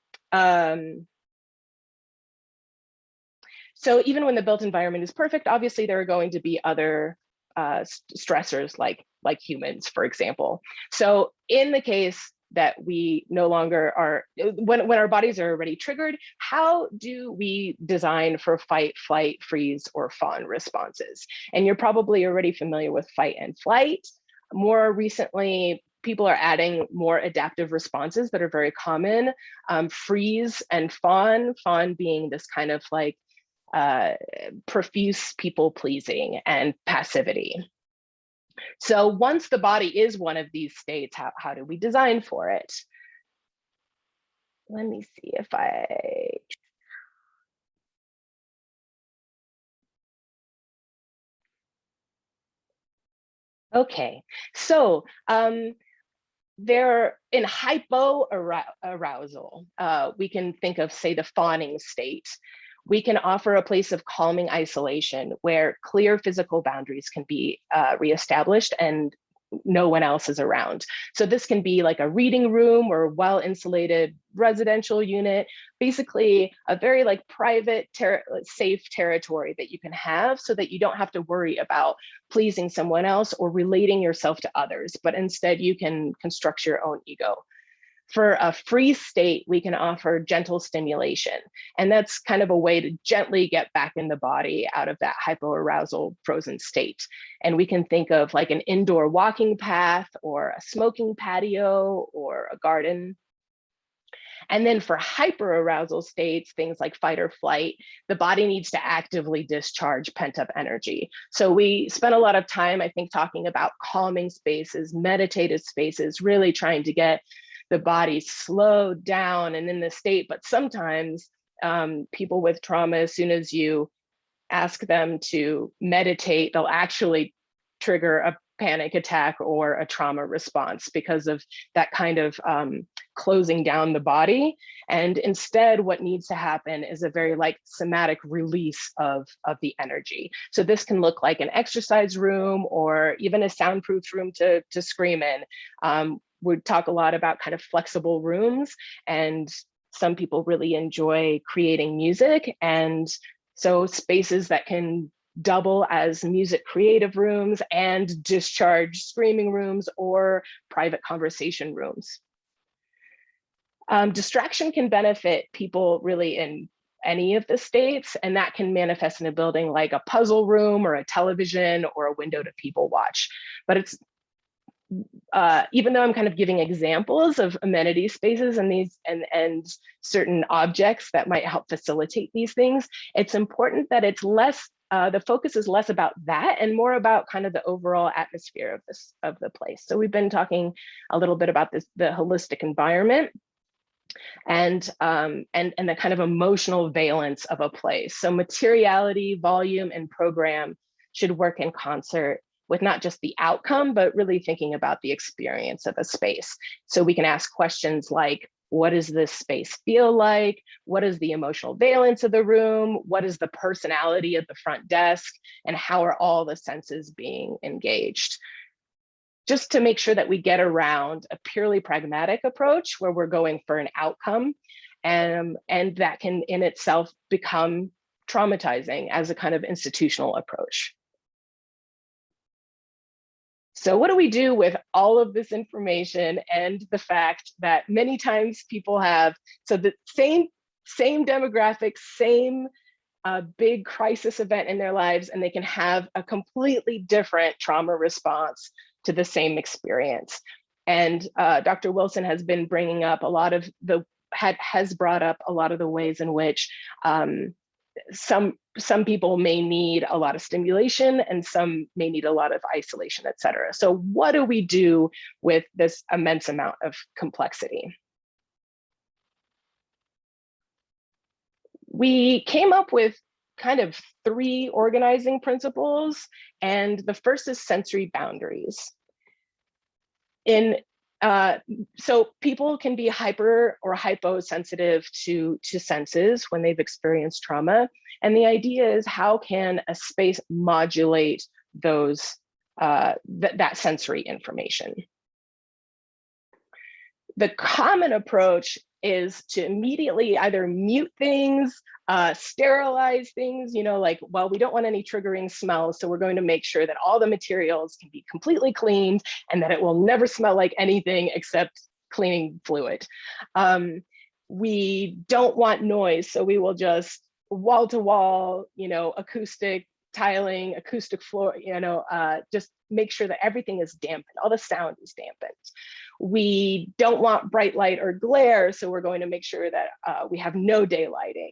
Speaker 4: So even when the built environment is perfect, obviously there are going to be other stressors like humans, for example. So in the case that we no longer are, when our bodies are already triggered, how do we design for fight, flight, freeze, or fawn responses? And you're probably already familiar with fight and flight. More recently, people are adding more adaptive responses that are very common. Freeze and fawn being this kind of like profuse people pleasing and passivity. So once the body is one of these states, how do we design for it? Let me see if okay, so they're in hypoarousal. We can think of, say, the fawning state. We can offer a place of calming isolation where clear physical boundaries can be reestablished and no one else is around. So this can be like a reading room or well-insulated residential unit, basically a very like private, safe territory that you can have so that you don't have to worry about pleasing someone else or relating yourself to others, but instead you can construct your own ego. For a free state, we can offer gentle stimulation. And that's kind of a way to gently get back in the body out of that hypoarousal frozen state. And we can think of like an indoor walking path or a smoking patio or a garden. And then for hyperarousal states, things like fight or flight, the body needs to actively discharge pent-up energy. So we spent a lot of time, I think, talking about calming spaces, meditative spaces, really trying to get the body slowed down and in the state. But sometimes people with trauma, as soon as you ask them to meditate, they'll actually trigger a panic attack or a trauma response because of that kind of closing down the body. And instead, what needs to happen is a very like somatic release of the energy. So this can look like an exercise room or even a soundproof room to scream in. We talk a lot about kind of flexible rooms, and some people really enjoy creating music. And so spaces that can double as music creative rooms and discharge screaming rooms or private conversation rooms. Distraction can benefit people really in any of the states, and that can manifest in a building like a puzzle room or a television or a window to people watch. But it's even though I'm kind of giving examples of amenity spaces and these and certain objects that might help facilitate these things, it's important that it's less, the focus is less about that and more about kind of the overall atmosphere of the place. So we've been talking a little bit about the holistic environment and the kind of emotional valence of a place. So materiality, volume, and program should work in concert with not just the outcome, but really thinking about the experience of a space. So we can ask questions like, what does this space feel like? What is the emotional valence of the room? What is the personality of the front desk? And how are all the senses being engaged? Just to make sure that we get around a purely pragmatic approach where we're going for an outcome, and that can in itself become traumatizing as a kind of institutional approach. So what do we do with all of this information and the fact that many times people have, so the same demographics, same big crisis event in their lives, and they can have a completely different trauma response to the same experience. And Dr. Wilson has been bringing up a lot of has brought up a lot of the ways in which some people may need a lot of stimulation and some may need a lot of isolation, et cetera. So what do we do with this immense amount of complexity? We came up with kind of 3 organizing principles, and the first is sensory boundaries. So people can be hyper or hyposensitive to senses when they've experienced trauma. And the idea is, how can a space modulate those that sensory information? The common approach is to immediately either mute things, sterilize things, like, well, we don't want any triggering smells, so we're going to make sure that all the materials can be completely cleaned and that it will never smell like anything except cleaning fluid. We don't want noise, so we will just wall to wall, acoustic tiling, acoustic floor, just make sure that everything is dampened, all the sound is dampened. We don't want bright light or glare, so we're going to make sure that we have no daylighting.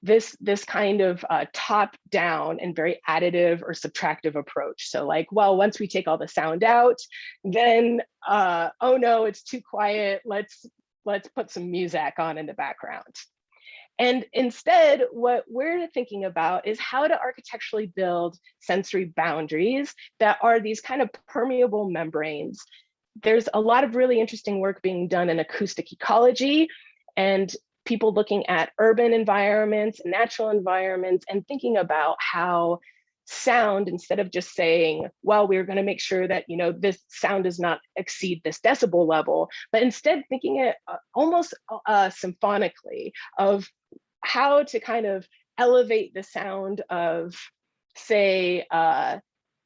Speaker 4: This kind of top down and very additive or subtractive approach. So like, well, once we take all the sound out, then, oh no, it's too quiet. Let's put some music on in the background. And instead, what we're thinking about is how to architecturally build sensory boundaries that are these kind of permeable membranes. There's a lot of really interesting work being done in acoustic ecology and people looking at urban environments, natural environments, and thinking about how sound, instead of just saying, well, we're going to make sure that, this sound does not exceed this decibel level, but instead thinking it almost symphonically of how to kind of elevate the sound of, say,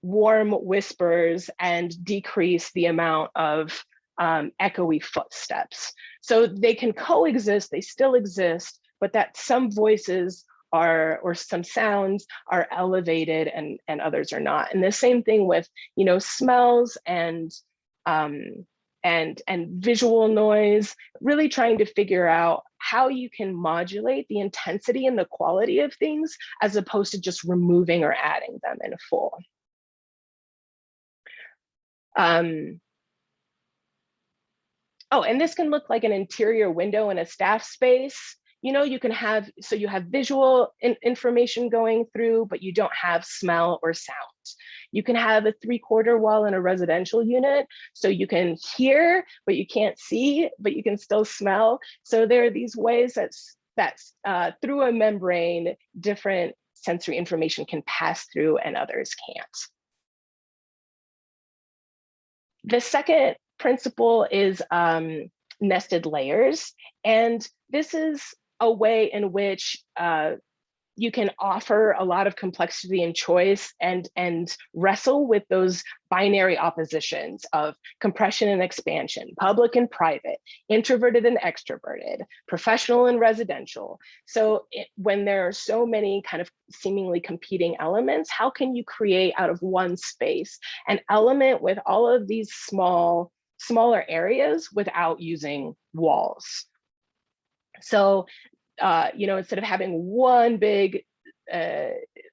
Speaker 4: warm whispers and decrease the amount of echoey footsteps. So they can coexist, they still exist, but that some voices or some sounds are elevated and others are not. And the same thing with, smells and visual noise, really trying to figure out how you can modulate the intensity and the quality of things as opposed to just removing or adding them in full. Oh, and this can look like an interior window in a staff space. You know, you can have, so you have visual information going through, but you don't have smell or sound. You can have a 3/4 wall in a residential unit, so you can hear, but you can't see, but you can still smell. So there are these ways that's through a membrane, different sensory information can pass through and others can't. The second principle is nested layers. And this is a way in which you can offer a lot of complexity and choice and wrestle with those binary oppositions of compression and expansion, public and private, introverted and extroverted, professional and residential. So when there are so many kind of seemingly competing elements, how can you create out of one space an element with all of these smaller areas without using walls? So instead of having one big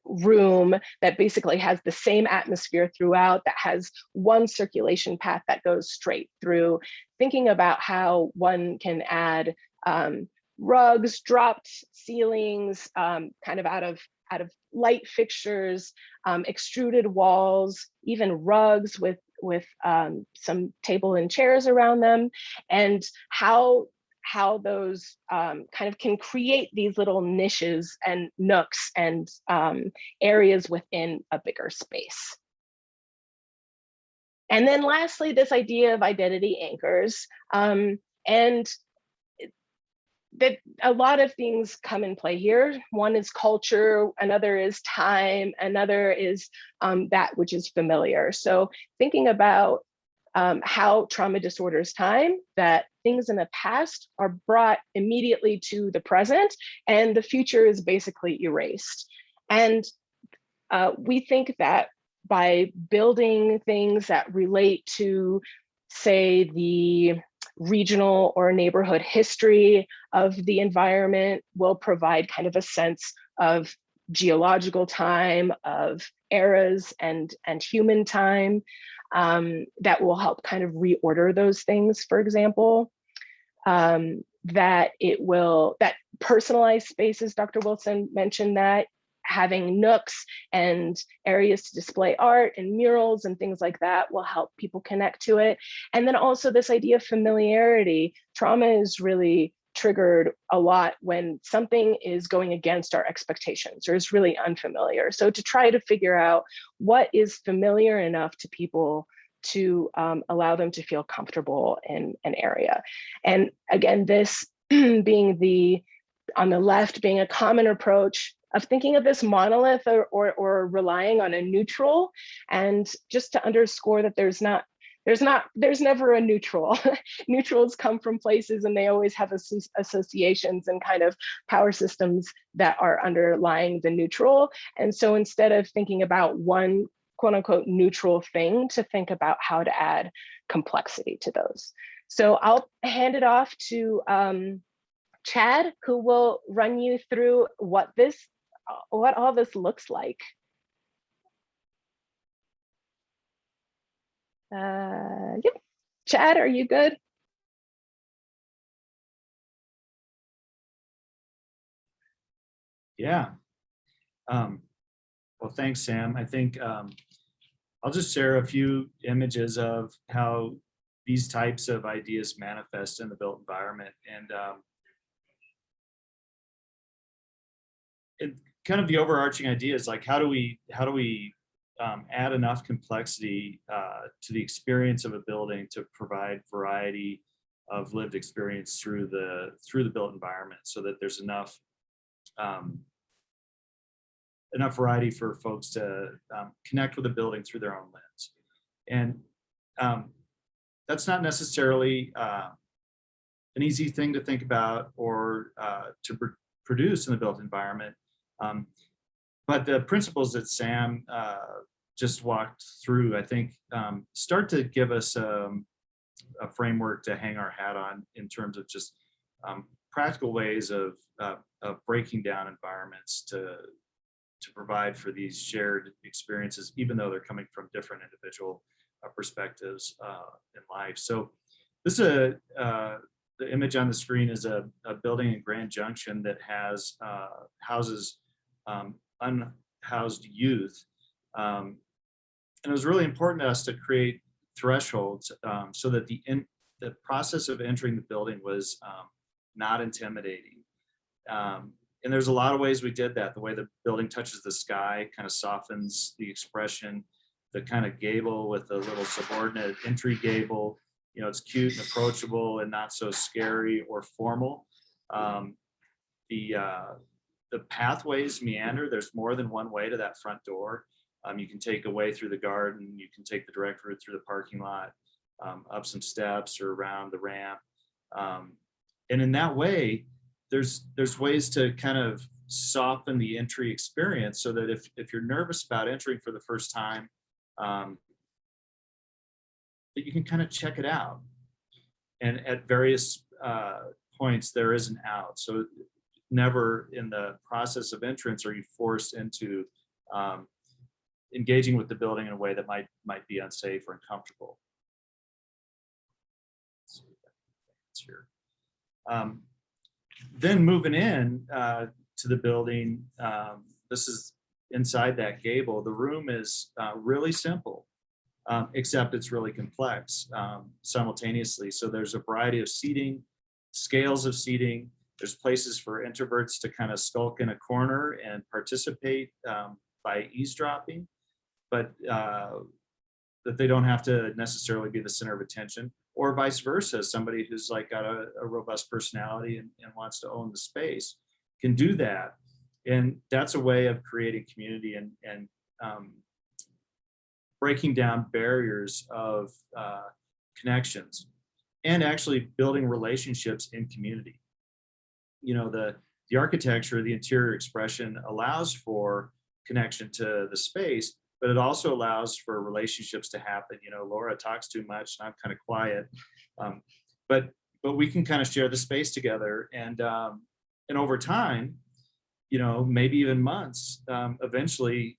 Speaker 4: room that basically has the same atmosphere throughout, that has one circulation path that goes straight through, thinking about how one can add rugs, dropped ceilings, kind of out of light fixtures, extruded walls, even rugs with some table and chairs around them, and how those kind of can create these little niches and nooks and areas within a bigger space. And then lastly, this idea of identity anchors. And that a lot of things come in play here. One is culture, another is time, another is that which is familiar. So thinking about how trauma disorders time, that things in the past are brought immediately to the present and the future is basically erased. And we think that by building things that relate to, say, the regional or neighborhood history of the environment will provide kind of a sense of geological time, of eras and human time, that will help kind of reorder those things, for example. That personalized spaces, Dr. Wilson mentioned that, having nooks and areas to display art and murals and things like that will help people connect to it. And then also this idea of familiarity. Trauma is really triggered a lot when something is going against our expectations or is really unfamiliar. So to try to figure out what is familiar enough to people to allow them to feel comfortable in an area. And again, this being on the left being a common approach of thinking of this monolith or relying on a neutral, and just to underscore that there's never a neutral. Neutrals come from places and they always have associations and kind of power systems that are underlying the neutral. And so instead of thinking about one quote unquote neutral thing, to think about how to add complexity to those. So I'll hand it off to Chad, who will run you through what all this looks like. Yep. Chad, are you good?
Speaker 3: Yeah. Well, thanks, Sam. I think I'll just share a few images of how these types of ideas manifest in the built environment. And kind of the overarching idea is like, how do we add enough complexity to the experience of a building to provide variety of lived experience through the built environment, so that there's enough variety for folks to connect with the building through their own lens. And that's not necessarily an easy thing to think about or to produce in the built environment. But the principles that Sam just walked through, I think, start to give us a framework to hang our hat on in terms of just practical ways of breaking down environments to provide for these shared experiences, even though they're coming from different individual perspectives in life. So This is the image on the screen is a building in Grand Junction that has houses unhoused youth. And it was really important to us to create thresholds so that the process of entering the building was not intimidating. And there's a lot of ways we did that. The way the building touches the sky kind of softens the expression. The kind of gable with a little subordinate entry gable, you know, it's cute and approachable and not so scary or formal. The pathways meander. There's more than one way to that front door. You can take a way through the garden. You can take the direct route through the parking lot, up some steps or around the ramp. And in that way, there's ways to kind of soften the entry experience so that if you're nervous about entering for the first time, that you can kind of check it out. And at various points, there is an out. So never in the process of entrance are you forced into engaging with the building in a way that might be unsafe or uncomfortable. Let's see if that's here. Then moving in to the building, this is inside that gable. The room is really simple, except it's really complex simultaneously. So there's a variety of seating, scales of seating. There's places for introverts to kind of skulk in a corner and participate by eavesdropping, but that they don't have to necessarily be the center of attention, or vice versa. Somebody who's like got a robust personality and wants to own the space can do that. And that's a way of creating community and breaking down barriers of connections and actually building relationships in community. You know, the architecture, the interior expression allows for connection to the space, but it also allows for relationships to happen. You know, Laura talks too much and I'm kind of quiet, but we can kind of share the space together, and over time, you know, maybe even months, eventually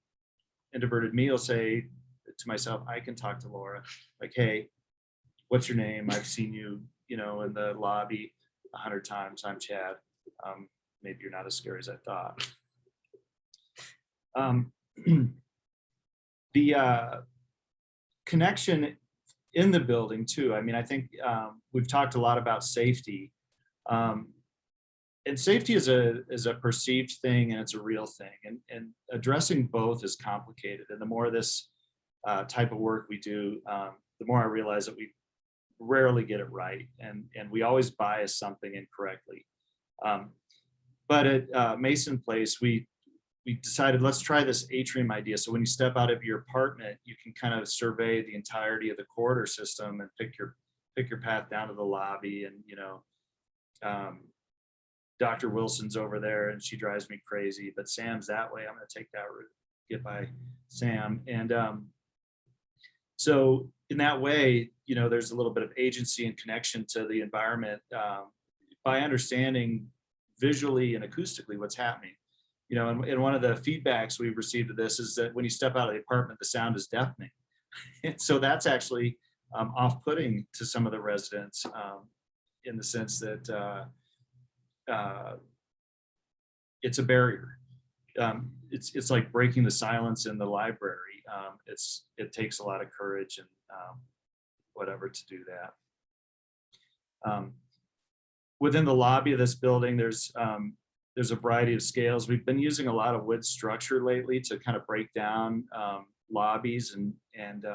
Speaker 3: introverted me will say to myself, I can talk to Laura, like, hey, what's your name? I've seen you, you know, in the lobby 100 times. I'm Chad. Maybe you're not as scary as I thought. The connection in the building too. I mean, I think we've talked a lot about safety, and safety is a perceived thing and it's a real thing, and addressing both is complicated. And the more this type of work we do, the more I realize that we rarely get it right, and we always bias something incorrectly. But at Mason Place, we decided, let's try this atrium idea. So when you step out of your apartment, you can kind of survey the entirety of the corridor system and pick your path down to the lobby. And, you know, Dr. Wilson's over there and she drives me crazy, but Sam's that way. I'm going to take that route, get by Sam. And so in that way, you know, there's a little bit of agency and connection to the environment by understanding visually and acoustically what's happening. You know, and one of the feedbacks we've received of this is that when you step out of the apartment, the sound is deafening. And so that's actually off-putting to some of the residents in the sense that it's a barrier. It's like breaking the silence in the library. It takes a lot of courage and whatever to do that. Within the lobby of this building, there's a variety of scales. We've been using a lot of wood structure lately to kind of break down lobbies and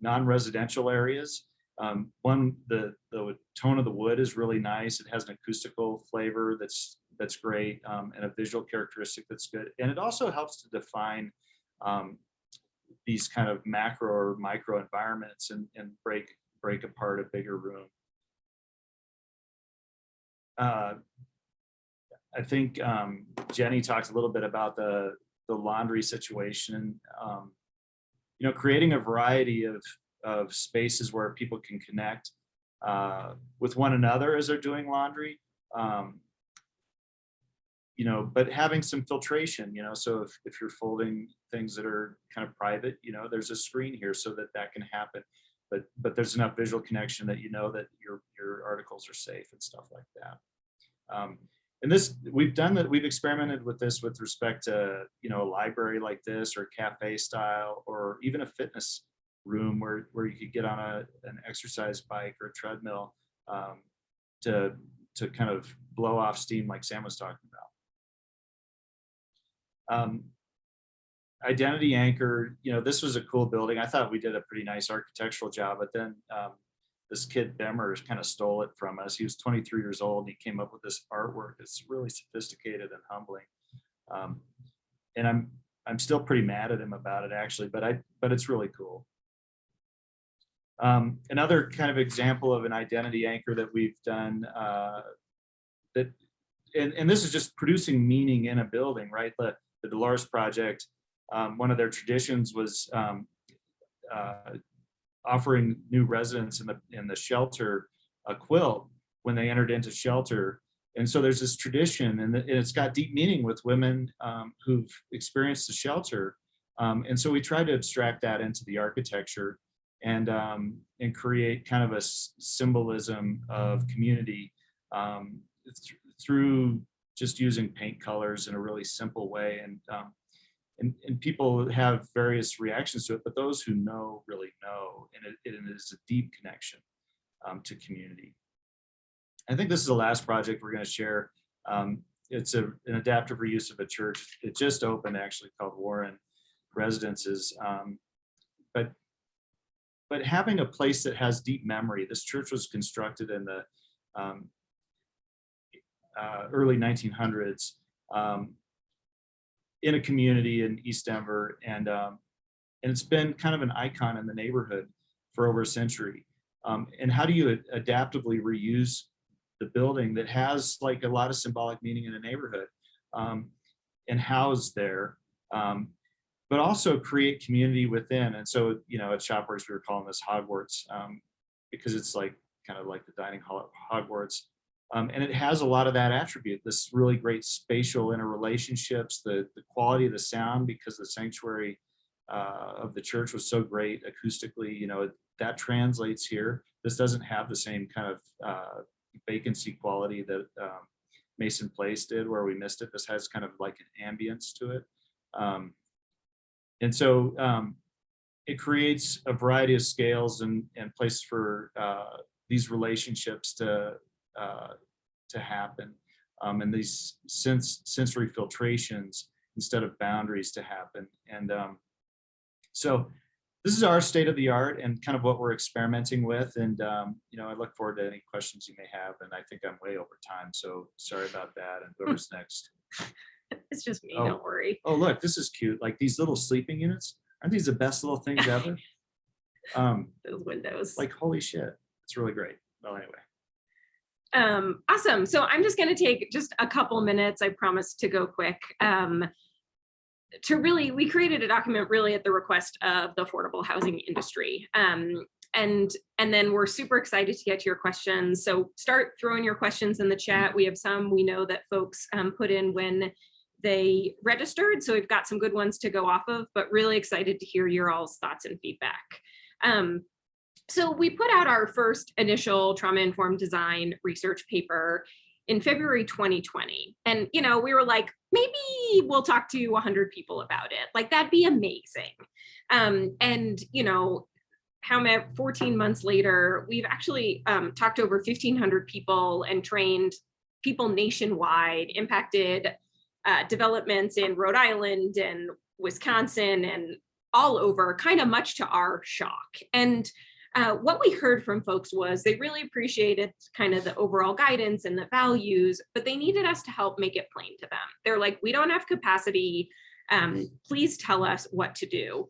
Speaker 3: non-residential areas. The tone of the wood is really nice. It has an acoustical flavor that's great, and a visual characteristic that's good. And it also helps to define these kind of macro or micro environments and break apart a bigger room. I think Jenny talked a little bit about the laundry situation. You know, creating a variety of spaces where people can connect with one another as they're doing laundry. You know, but having some filtration, you know, so if you're folding things that are kind of private, you know, there's a screen here so that can happen. but there's enough visual connection that you know that your articles are safe and stuff like that. And this, we've experimented with this with respect to, you know, a library like this or cafe style, or even a fitness room where you could get on an exercise bike or a treadmill to kind of blow off steam like Sam was talking about. Identity anchor, you know, this was a cool building. I thought we did a pretty nice architectural job, but then this kid Bemmer kind of stole it from us. He was 23 years old and he came up with this artwork that's really sophisticated and humbling. And I'm still pretty mad at him about it actually, but it's really cool. Another kind of example of an identity anchor that we've done and this is just producing meaning in a building, right? The Dolores Project, one of their traditions was offering new residents in the shelter a quilt when they entered into shelter. And so there's this tradition, and it's got deep meaning with women who've experienced the shelter. And so we try to abstract that into the architecture and create kind of a symbolism of community through just using paint colors in a really simple way. And people have various reactions to it, but those who know really know, and it is a deep connection to community. I think this is the last project we're going to share. It's an adaptive reuse of a church. It just opened actually, called Warren Residences. But having a place that has deep memory. This church was constructed in the early 1900s. In a community in East Denver, and it's been kind of an icon in the neighborhood for over a century. And how do you adaptively reuse the building that has like a lot of symbolic meaning in a neighborhood and house there, but also create community within? And so, you know, at Shopworks, we were calling this Hogwarts because it's like kind of like the dining hall at Hogwarts. And it has a lot of that attribute, this really great spatial interrelationships, the quality of the sound, because the sanctuary of the church was so great acoustically, you know, that translates here. This doesn't have the same kind of vacancy quality that Mason Place did, where we missed it. This has kind of like an ambience to it. And so it creates a variety of scales and places for these relationships to happen, and these sensory filtrations instead of boundaries to happen. And so this is our state of the art and kind of what we're experimenting with. And you know, I look forward to any questions you may have. And I think I'm way over time, so sorry about that. And whoever's next.
Speaker 2: It's just me, don't worry.
Speaker 3: Oh, look, this is cute. Like these little sleeping units. Aren't these the best little things ever?
Speaker 2: Those windows.
Speaker 3: Like, holy shit. It's really great. Well, anyway.
Speaker 2: Awesome. So I'm just going to take just a couple minutes. I promise to go quick. We created a document really at the request of the affordable housing industry. And then we're super excited to get to your questions. So start throwing your questions in the chat. We have some we know that folks put in when they registered. So we've got some good ones to go off of, but really excited to hear your all's thoughts and feedback. So we put out our first initial trauma-informed design research paper in February 2020. And, you know, we were like, maybe we'll talk to 100 people about it. Like, that'd be amazing. And, you know, 14 months later, we've actually talked to over 1,500 people and trained people nationwide, impacted developments in Rhode Island and Wisconsin and all over, kind of much to our shock. And what we heard from folks was they really appreciated kind of the overall guidance and the values, but they needed us to help make it plain to them. They're like, we don't have capacity. Please tell us what to do.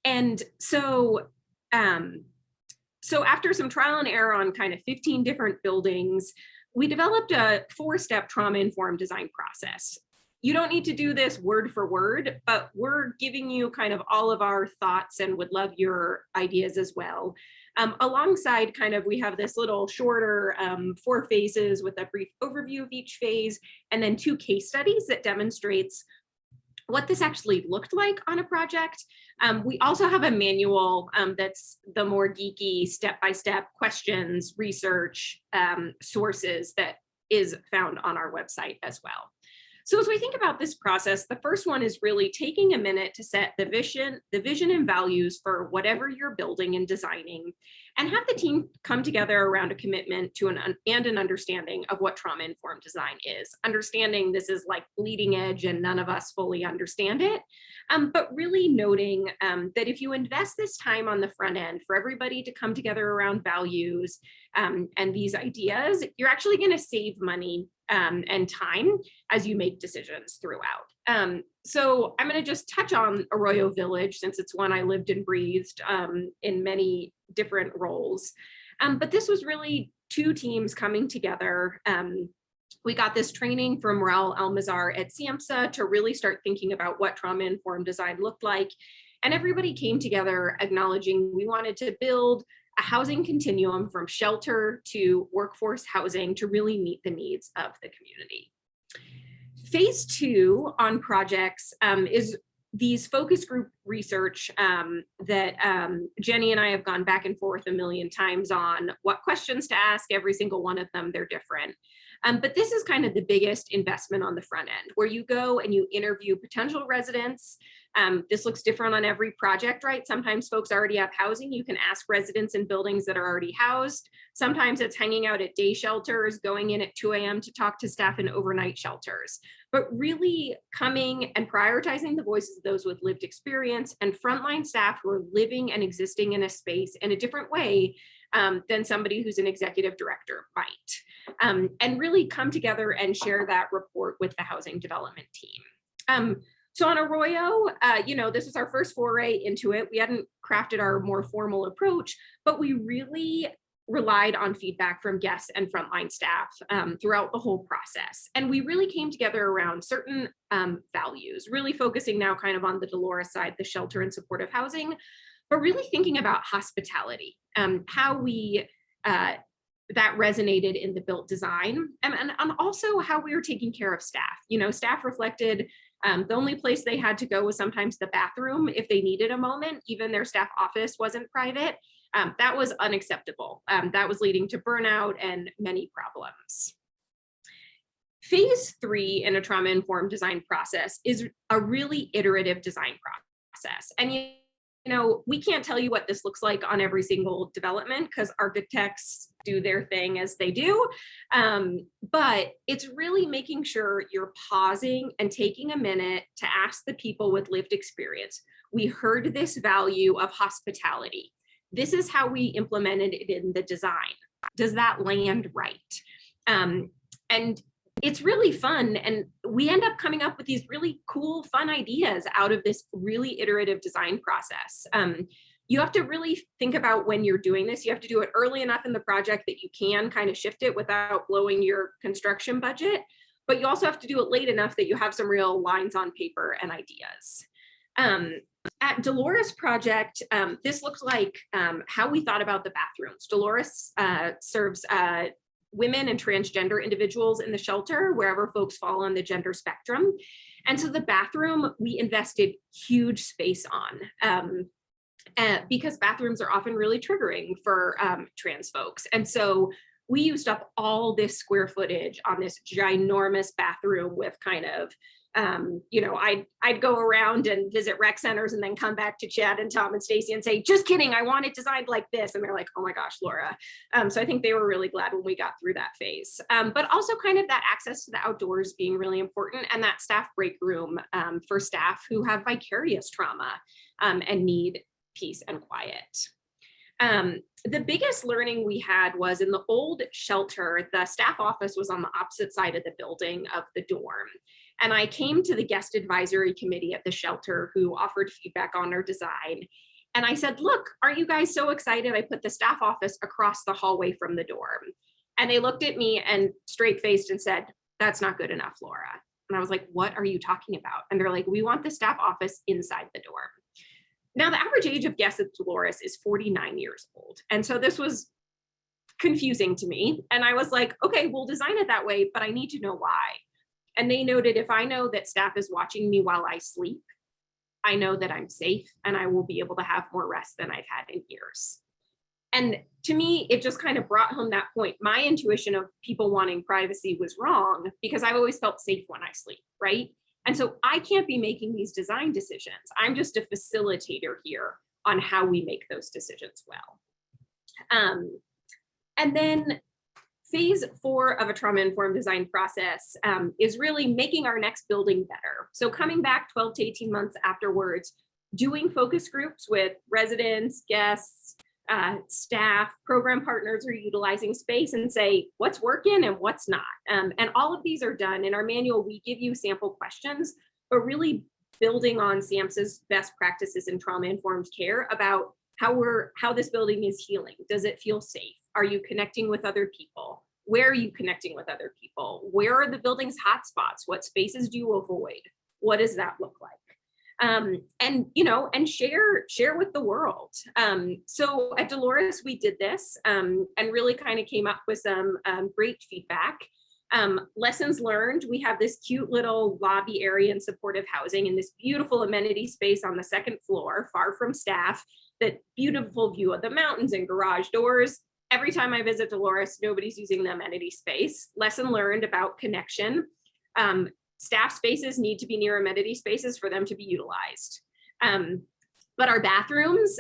Speaker 2: And so after some trial and error on kind of 15 different buildings, we developed a 4-step trauma-informed design process. You don't need to do this word for word, but we're giving you kind of all of our thoughts and would love your ideas as well. Alongside kind of, we have this little shorter 4 phases with a brief overview of each phase, and then 2 case studies that demonstrates what this actually looked like on a project. We also have a manual that's the more geeky step-by-step questions, research, sources that is found on our website as well. So as we think about this process, the first one is really taking a minute to set the vision and values for whatever you're building and designing, and have the team come together around a commitment to an understanding of what trauma-informed design is. Understanding this is like bleeding edge and none of us fully understand it, but really noting that if you invest this time on the front end for everybody to come together around values and these ideas, you're actually going to save money and time as you make decisions throughout. So I'm going to just touch on Arroyo Village, since it's one I lived and breathed in many different roles. But this was really two teams coming together. We got this training from Raul Almazar at SAMHSA to really start thinking about what trauma-informed design looked like. And everybody came together acknowledging we wanted to build a housing continuum from shelter to workforce housing to really meet the needs of the community. Phase 2 on projects is these focus group research that Jenny and I have gone back and forth a million times on what questions to ask. Every single one of them, they're different. But this is kind of the biggest investment on the front end, where you go and you interview potential residents. This looks different on every project, right? Sometimes folks already have housing. You can ask residents in buildings that are already housed. Sometimes it's hanging out at day shelters, going in at 2 a.m. to talk to staff in overnight shelters. But really coming and prioritizing the voices of those with lived experience and frontline staff who are living and existing in a space in a different way than somebody who's an executive director might, and really come together and share that report with the housing development team. So on Arroyo, this was our first foray into it. We hadn't crafted our more formal approach, but we really relied on feedback from guests and frontline staff throughout the whole process. And we really came together around certain values, really focusing now kind of on the Dolores side, the shelter and supportive housing, but really thinking about hospitality, how we, that resonated in the built design, and also how we were taking care of staff. Staff reflected the only place they had to go was sometimes the bathroom if they needed a moment. Even their staff office wasn't private. That was unacceptable. That was leading to burnout and many problems. Phase 3 in a trauma-informed design process is a really iterative design process. And we can't tell you what this looks like on every single development because architects do their thing as they do. But it's really making sure you're pausing and taking a minute to ask the people with lived experience. We heard this value of hospitality. This is how we implemented it in the design. Does that land right? And it's really fun. And we end up coming up with these really cool, fun ideas out of this really iterative design process. You have to really think about when you're doing this. You have to do it early enough in the project that you can kind of shift it without blowing your construction budget. But you also have to do it late enough that you have some real lines on paper and ideas. At Dolores Project, this looks like how we thought about the bathrooms. Dolores serves women and transgender individuals in the shelter, wherever folks fall on the gender spectrum. And so the bathroom, we invested huge space on because bathrooms are often really triggering for trans folks. And so we used up all this square footage on this ginormous bathroom with kind of, I'd go around and visit rec centers and then come back to Chad and Tom and Stacy and say, just kidding, I want it designed like this. And they're like, oh my gosh, Laura. So I think they were really glad when we got through that phase. But also kind of that access to the outdoors being really important, and that staff break room for staff who have vicarious trauma and need peace and quiet. The biggest learning we had was in the old shelter, the staff office was on the opposite side of the building of the dorm. And I came to the guest advisory committee at the shelter who offered feedback on our design. And I said, look, aren't you guys so excited? I put the staff office across the hallway from the dorm. And they looked at me and straight faced and said, that's not good enough, Laura. And I was like, what are you talking about? And they're like, we want the staff office inside the dorm. Now, the average age of guests at Dolores is 49 years old. And so this was confusing to me. And I was like, okay, we'll design it that way, but I need to know why. And they noted, if I know that staff is watching me while I sleep, I know that I'm safe and I will be able to have more rest than I've had in years. And to me, it just kind of brought home that point. My intuition of people wanting privacy was wrong because I've always felt safe when I sleep, right? And so I can't be making these design decisions. I'm just a facilitator here on how we make those decisions well. And then phase 4 of a trauma-informed design process is really making our next building better. So coming back 12 to 18 months afterwards, doing focus groups with residents, guests, staff, program partners who are utilizing space and say what's working and what's not. And all of these are done in our manual. We give you sample questions, but really building on SAMHSA's best practices in trauma-informed care about how this building is healing. Does it feel safe? Are you connecting with other people? Where are you connecting with other people? Where are the building's hotspots? What spaces do you avoid? What does that look like? And share with the world. So at Dolores, we did this and really kind of came up with some great feedback. Lessons learned, we have this cute little lobby area and supportive housing and this beautiful amenity space on the 2nd floor, far from staff, that beautiful view of the mountains and garage doors. Every time I visit Dolores, nobody's using the amenity space. Lesson learned about connection. Staff spaces need to be near amenity spaces for them to be utilized. But our bathrooms,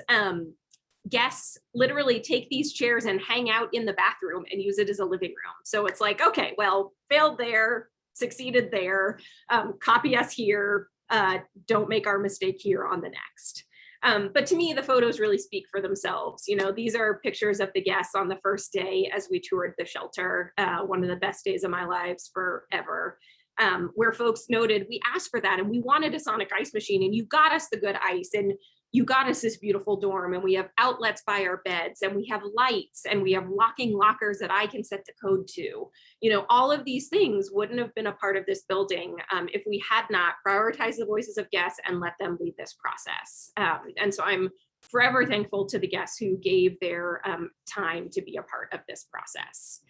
Speaker 2: guests literally take these chairs and hang out in the bathroom and use it as a living room. So it's like, okay, well, failed there, succeeded there, copy us here, don't make our mistake here on the next. But to me, the photos really speak for themselves. You know, these are pictures of the guests on the first day as we toured the shelter, one of the best days of my lives forever. Where folks noted, we asked for that and we wanted a sonic ice machine and you got us the good ice and you got us this beautiful dorm and we have outlets by our beds and we have lights and we have locking lockers that I can set the code to. You know, all of these things wouldn't have been a part of this building if we had not prioritized the voices of guests and let them lead this process. And so I'm forever thankful to the guests who gave their time to be a part of this process.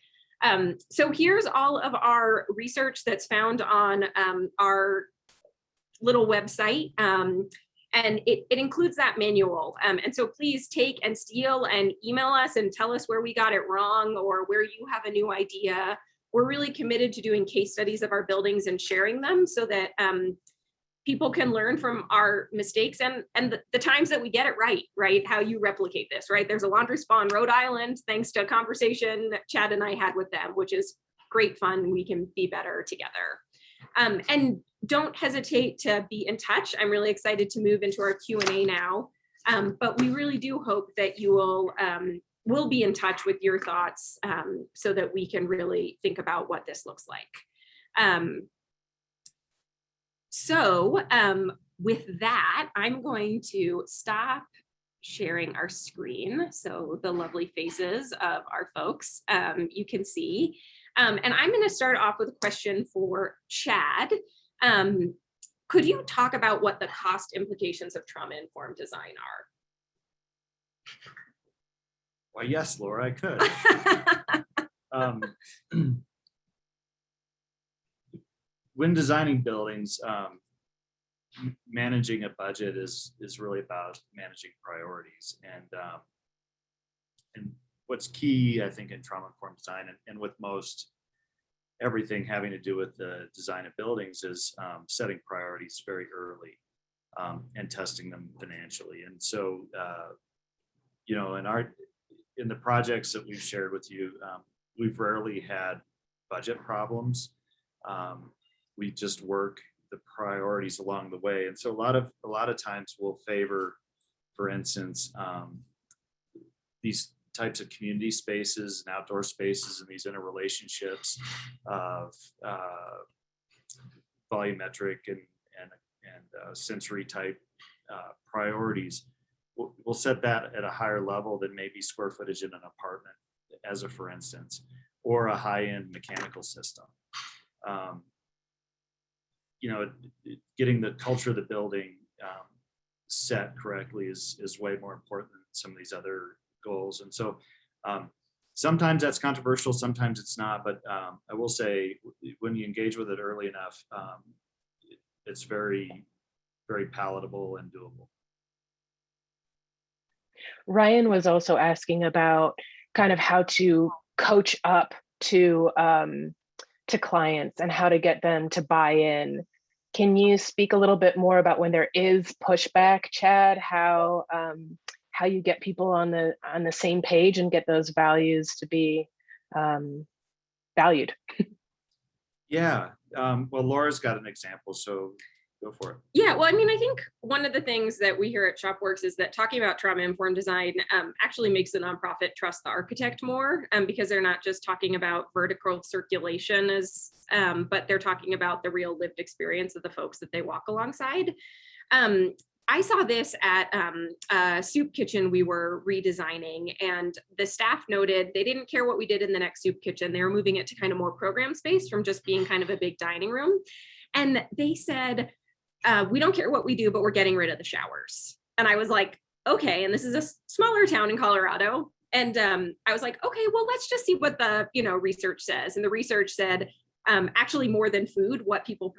Speaker 2: So here's all of our research that's found on our little website. And it includes that manual. And so please take and steal and email us and tell us where we got it wrong or where you have a new idea. We're really committed to doing case studies of our buildings and sharing them so that people can learn from our mistakes and the times that we get it right? How you replicate this, right? There's a laundry spa in Rhode Island, thanks to a conversation that Chad and I had with them, which is great fun. We can be better together. And don't hesitate to be in touch. I'm really excited to move into our Q&A now, but we really do hope that you will be in touch with your thoughts so that we can really think about what this looks like. So with that, I'm going to stop sharing our screen so the lovely faces of our folks you can see. And I'm going to start off with a question for Chad. Could you talk about what the cost implications of trauma-informed design are?
Speaker 3: Why, yes, Laura, I could. When designing buildings, managing a budget is really about managing priorities. And what's key, I think, in trauma-informed design and with most everything having to do with the design of buildings is setting priorities very early and testing them financially. And so, you know, in the projects that we've shared with you, we've rarely had budget problems. We just work the priorities along the way. And so a lot of times we'll favor, for instance, these types of community spaces and outdoor spaces and these interrelationships of volumetric and sensory type priorities. We'll set that at a higher level than maybe square footage in an apartment, as a for instance, or a high-end mechanical system. You know, getting the culture of the building set correctly is way more important than some of these other goals. And so sometimes that's controversial, sometimes it's not, but I will say when you engage with it early enough, it's very, very palatable and doable.
Speaker 4: Ryan was also asking about kind of how to coach up to clients and how to get them to buy in. Can you speak a little bit more about when there is pushback, Chad, how you get people on the same page and get those values to be valued?
Speaker 3: Yeah, well, Laura's got an example, so go for it.
Speaker 2: Yeah, well, I mean, I think one of the things that we here at ShopWorks is that talking about trauma-informed design actually makes the nonprofit trust the architect more, because they're not just talking about vertical circulation, but they're talking about the real lived experience of the folks that they walk alongside. I saw this at a soup kitchen we were redesigning, and the staff noted they didn't care what we did in the next soup kitchen. They were moving it to kind of more program space from just being kind of a big dining room. And they said, we don't care what we do, but we're getting rid of the showers. And I was like, okay. And this is a smaller town in Colorado. And I was like, okay, well, let's just see what the research says. And the research said, actually more than food, what people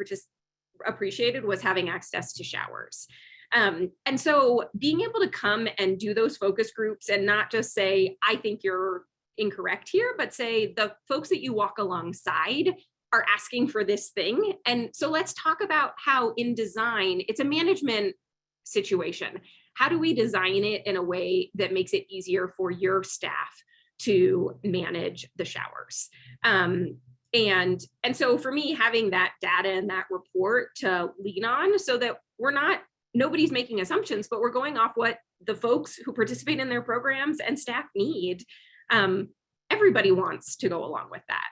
Speaker 2: appreciated was having access to showers. And so being able to come and do those focus groups and not just say, I think you're incorrect here, but say the folks that you walk alongside are asking for this thing. And so let's talk about how in design, it's a management situation. How do we design it in a way that makes it easier for your staff to manage the showers? And so for me, having that data and that report to lean on so that nobody's making assumptions, but we're going off what the folks who participate in their programs and staff need. Everybody wants to go along with that.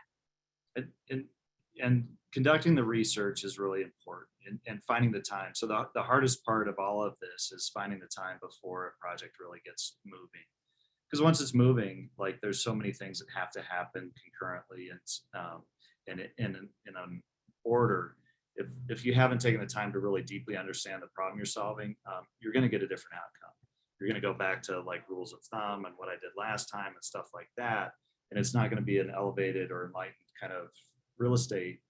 Speaker 3: And conducting the research is really important, and finding the time. So the hardest part of all of this is finding the time before a project really gets moving. Because once it's moving, like there's so many things that have to happen concurrently and in an order. If you haven't taken the time to really deeply understand the problem you're solving, you're going to get a different outcome. You're going to go back to like rules of thumb and what I did last time and stuff like that. And it's not going to be an elevated or enlightened kind of real estate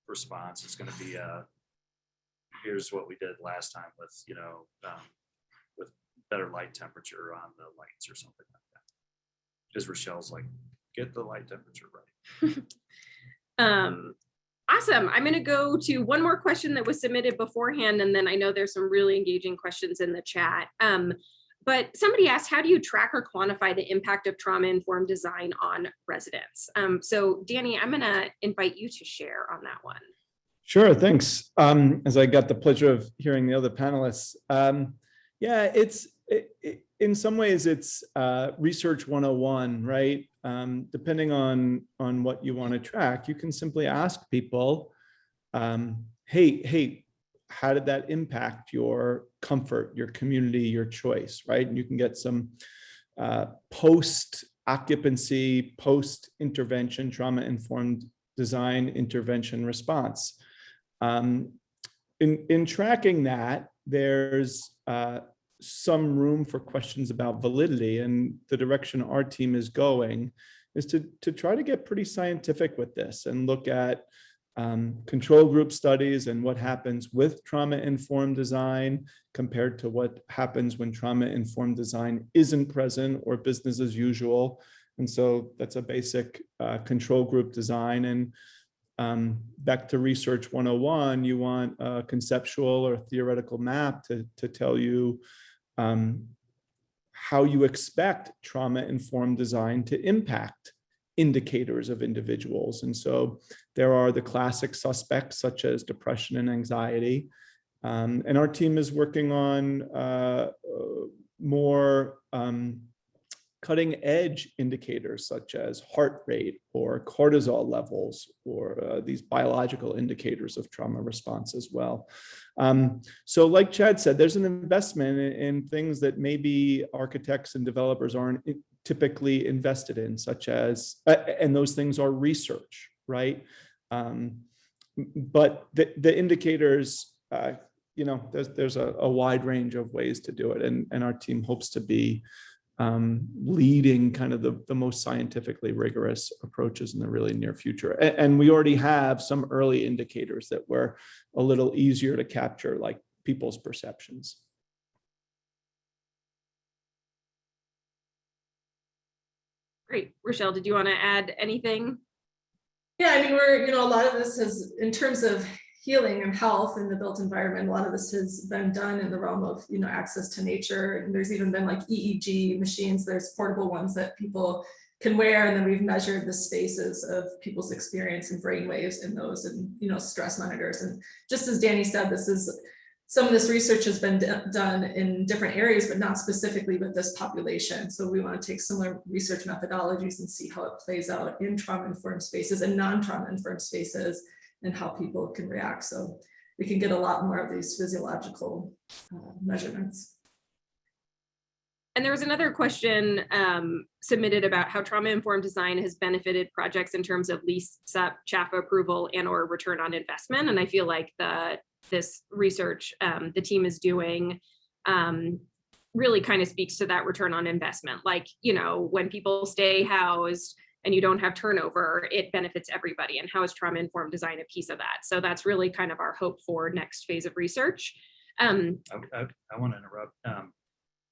Speaker 3: response. It's going to be here's what we did last time with with better light temperature on the lights or something like that. Because Rochelle's like, get the light temperature right.
Speaker 2: Awesome. I'm going to go to one more question that was submitted beforehand, and then I know there's some really engaging questions in the chat. But somebody asked, how do you track or quantify the impact of trauma-informed design on residents? So Danny, I'm going to invite you to share on that one.
Speaker 6: Sure, thanks. As I got the pleasure of hearing the other panelists. Yeah, in some ways it's research 101, right? Depending on what you want to track, you can simply ask people, hey, how did that impact your comfort, your community, your choice, right? And you can get some post-occupancy, post-intervention, trauma-informed design intervention response. In tracking that, there's some room for questions about validity, and the direction our team is going is to try to get pretty scientific with this and look at control group studies and what happens with trauma-informed design compared to what happens when trauma-informed design isn't present or business as usual. And so that's a basic control group design. And back to research 101, you want a conceptual or theoretical map to tell you how you expect trauma-informed design to impact indicators of individuals. And so there are the classic suspects such as depression and anxiety. And our team is working on more cutting edge indicators such as heart rate or cortisol levels or these biological indicators of trauma response as well. So like Chad said, there's an investment in things that maybe architects and developers aren't typically invested in, such as, and those things are research, right? But the indicators, there's a wide range of ways to do it. And our team hopes to be leading kind of the most scientifically rigorous approaches in the really near future. And we already have some early indicators that were a little easier to capture, like people's perceptions.
Speaker 2: Great. Rochelle, did you want to add anything?
Speaker 7: Yeah, I mean, we're, a lot of this has, in terms of healing and health in the built environment, a lot of this has been done in the realm of, access to nature. And there's even been like EEG machines, there's portable ones that people can wear. And then we've measured the spaces of people's experience and brain waves in those, and, stress monitors. And just as Danny said, some of this research has been done in different areas, but not specifically with this population. So we want to take similar research methodologies and see how it plays out in trauma-informed spaces and non-trauma informed spaces, and how people can react. So we can get a lot more of these physiological measurements.
Speaker 2: And there was another question submitted about how trauma-informed design has benefited projects in terms of lease-up, CHAFA approval, and or return on investment. And I feel like this research the team is doing really kind of speaks to that return on investment. Like, when people stay housed and you don't have turnover, it benefits everybody. And how is trauma-informed design a piece of that? So that's really kind of our hope for next phase of research.
Speaker 3: I want to interrupt.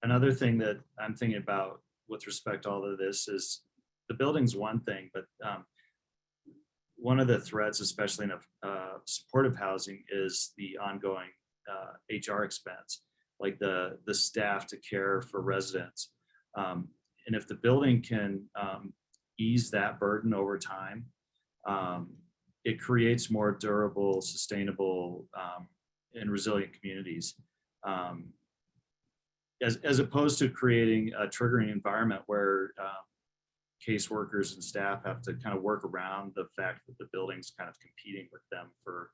Speaker 3: Another thing that I'm thinking about with respect to all of this is the building's one thing, but one of the threats, especially in supportive housing, is the ongoing HR expense, like the staff to care for residents. And if the building can ease that burden over time, it creates more durable, sustainable, and resilient communities. As opposed to creating a triggering environment where caseworkers and staff have to kind of work around the fact that the building's kind of competing with them for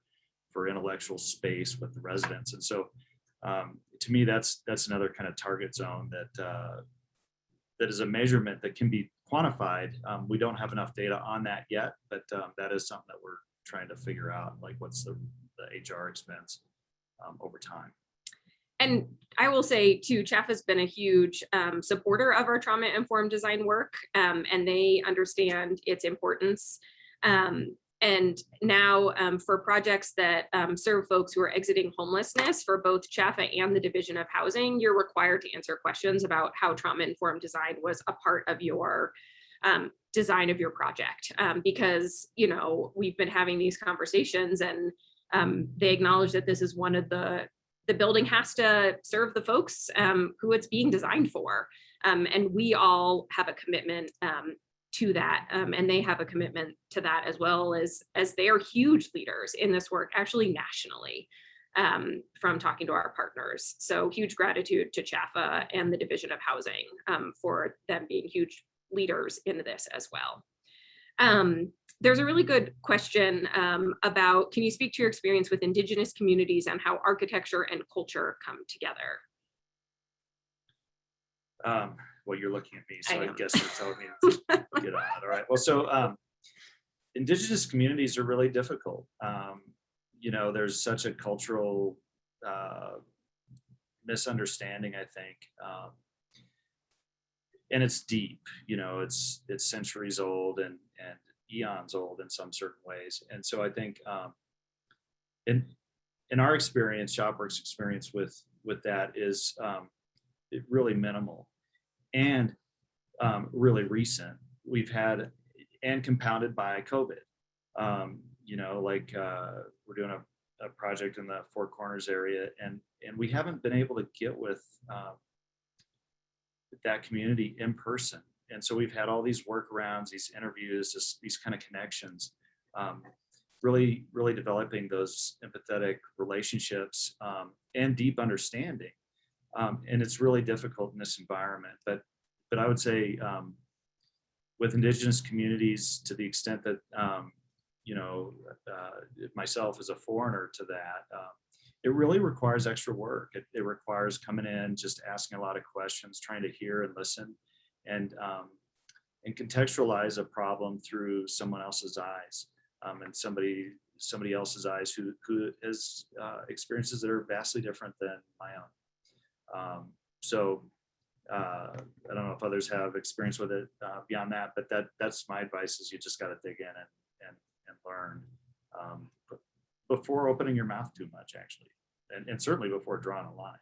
Speaker 3: intellectual space with the residents. And so to me, that's another kind of target zone that is a measurement that can be quantified. We don't have enough data on that yet, but that is something that we're trying to figure out, like what's the HR expense over time.
Speaker 2: And I will say too, CHAFA's been a huge supporter of our trauma-informed design work, and they understand its importance. And now for projects that serve folks who are exiting homelessness, for both CHAFA and the Division of Housing, you're required to answer questions about how trauma-informed design was a part of your design of your project. Because, we've been having these conversations, and they acknowledge that this is one of the building has to serve the folks who it's being designed for. And we all have a commitment to that. And they have a commitment to that, as well as they are huge leaders in this work, actually nationally, from talking to our partners. So huge gratitude to CHAFA and the Division of Housing for them being huge leaders in this as well. There's a really good question about, can you speak to your experience with Indigenous communities and how architecture and culture come together?
Speaker 3: Well, you're looking at me, so I guess you're telling me to get on it. All right. Well, so Indigenous communities are really difficult. There's such a cultural misunderstanding, I think. And it's deep, it's centuries old and eons old in some certain ways. And so I think in our experience, ShopWorks experience with that is really minimal and really recent. We've had, and compounded by COVID. We're doing a project in the Four Corners area, and we haven't been able to get with that community in person. And so we've had all these workarounds, these interviews, these kind of connections, really developing those empathetic relationships and deep understanding. And it's really difficult in this environment. But I would say with Indigenous communities, to the extent that, myself as a foreigner to that, it really requires extra work. It requires coming in, just asking a lot of questions, trying to hear and listen, and contextualize a problem through someone else's eyes, and somebody else's eyes who has experiences that are vastly different than my own. So I don't know if others have experience with it beyond that, but that's my advice is you just got to dig in and learn before opening your mouth too much, actually, and certainly before drawing a line.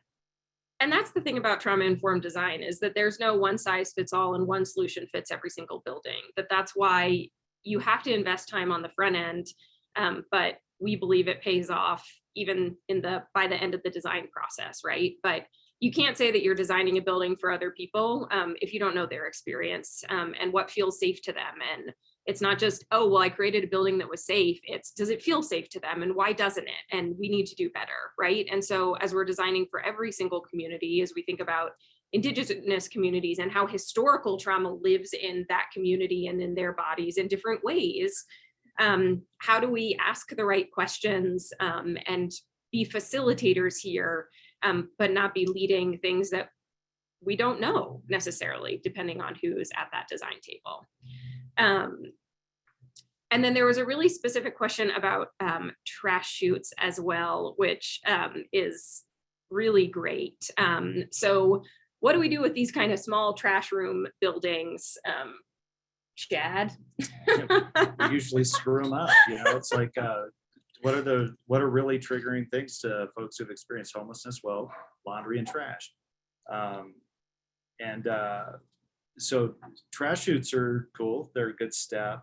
Speaker 2: And that's the thing about trauma-informed design is that there's no one size fits all and one solution fits every single building. That's why you have to invest time on the front end, but we believe it pays off even by the end of the design process, right? But you can't say that you're designing a building for other people if you don't know their experience and what feels safe to them. And it's not just, oh, well, I created a building that was safe. It's, does it feel safe to them and why doesn't it? And we need to do better, right? And so as we're designing for every single community, as we think about Indigenous communities and how historical trauma lives in that community and in their bodies in different ways, how do we ask the right questions and be facilitators here, but not be leading things that we don't know necessarily, depending on who's at that design table. And then there was a really specific question about trash chutes as well, which is really great. So what do we do with these kind of small trash room buildings? Chad?
Speaker 3: We usually screw them up, you know. It's like what are really triggering things to folks who've experienced homelessness? Well, laundry and trash. So trash chutes are cool. They're a good step.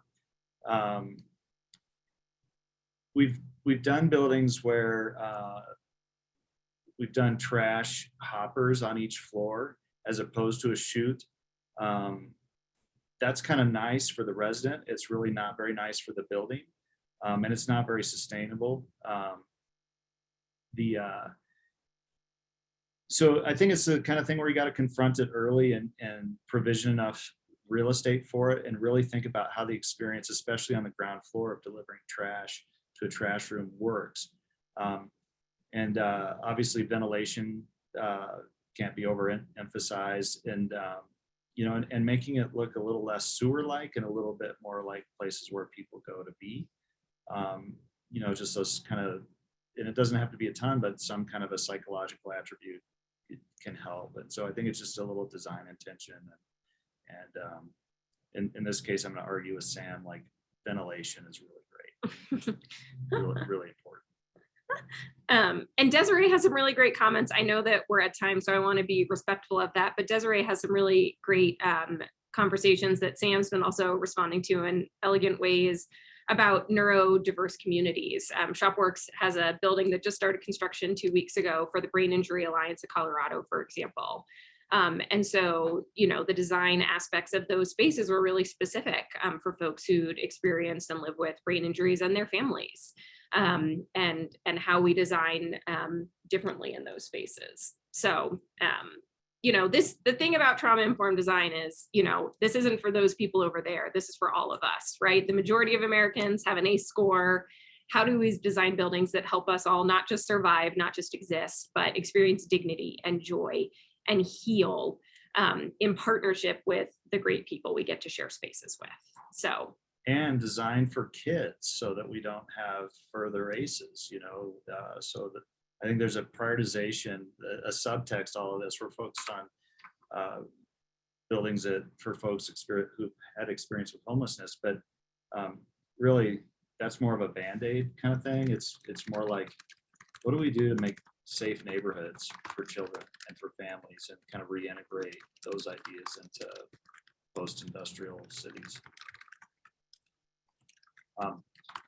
Speaker 3: We've done buildings where we've done trash hoppers on each floor as opposed to a chute. That's kind of nice for the resident. It's really not very nice for the building, and it's not very sustainable. So I think it's the kind of thing where you got to confront it early and provision enough real estate for it and really think about how the experience, especially on the ground floor of delivering trash to a trash room, works. Obviously ventilation can't be overemphasized, and you know, and making it look a little less sewer-like and a little bit more like places where people go to be. You know, just those kind of, and it doesn't have to be a ton, but some kind of a psychological attribute can help. And so I think it's just a little design intention. And in this case, I'm going to argue with Sam, like ventilation is really great, really important.
Speaker 2: And Desiree has some really great comments. I know that we're at time, so I want to be respectful of that, but Desiree has some really great conversations that Sam's been also responding to in elegant ways about neurodiverse communities. ShopWorks has a building that just started construction 2 weeks ago for the Brain Injury Alliance of Colorado, for example. And so, you know, the design aspects of those spaces were really specific for folks who'd experienced and live with brain injuries and their families. And how we design differently in those spaces. So, you know, the thing about trauma-informed design is, you know, this isn't for those people over there. This is for all of us, right? The majority of Americans have an ACE score. How do we design buildings that help us all not just survive, not just exist, but experience dignity and joy and heal in partnership with the great people we get to share spaces with? So.
Speaker 3: And design for kids so that we don't have further ACEs, you know, so that I think there's a prioritization, a subtext, all of this, we're focused on buildings that for folks who had experience with homelessness, but really that's more of a Band-Aid kind of thing. It's more like, what do we do to make safe neighborhoods for children and for families and kind of reintegrate those ideas into post-industrial cities.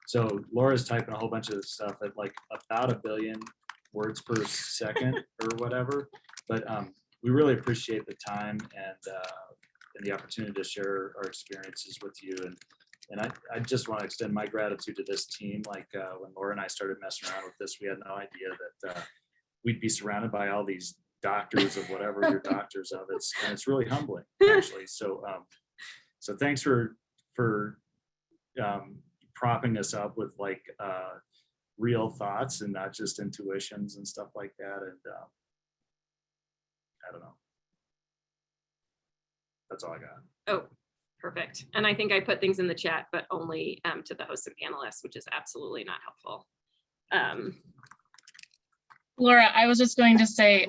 Speaker 3: So Laura's typing a whole bunch of stuff at like about 1 billion words per second or whatever, but we really appreciate the time and the opportunity to share our experiences with you. And I just want to extend my gratitude to this team. Like when Laura and I started messing around with this, we had no idea that we'd be surrounded by all these doctors of whatever you're doctors of. It's really humbling, actually. So so thanks for propping us up with like real thoughts and not just intuitions and stuff like that. And I don't know. That's all I got.
Speaker 2: Oh, perfect. And I think I put things in the chat, but only to the hosts and panelists, which is absolutely not helpful.
Speaker 1: Laura, I was just going to say,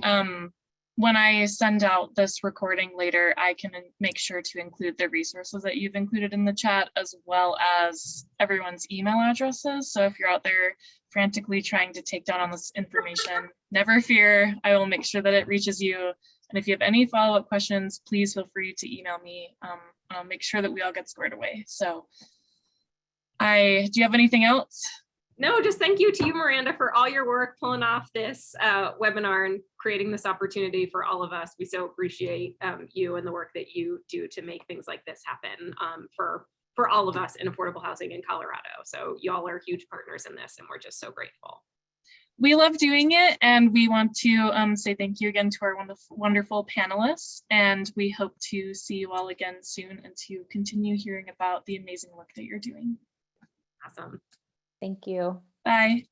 Speaker 1: when I send out this recording later, I can make sure to include the resources that you've included in the chat, as well as everyone's email addresses. So if you're out there frantically trying to take down on this information, never fear, I will make sure that it reaches you. And if you have any follow-up questions, please feel free to email me. I'll make sure that we all get squared away. So do you have anything else?
Speaker 2: No, just thank you to you, Miranda, for all your work pulling off this webinar and creating this opportunity for all of us. We so appreciate you and the work that you do to make things like this happen for all of us in affordable housing in Colorado. So y'all are huge partners in this, and we're just so grateful.
Speaker 1: We love doing it, and we want to say thank you again to our wonderful panelists, and we hope to see you all again soon and to continue hearing about the amazing work that you're doing.
Speaker 2: Awesome.
Speaker 5: Thank you.
Speaker 1: Bye.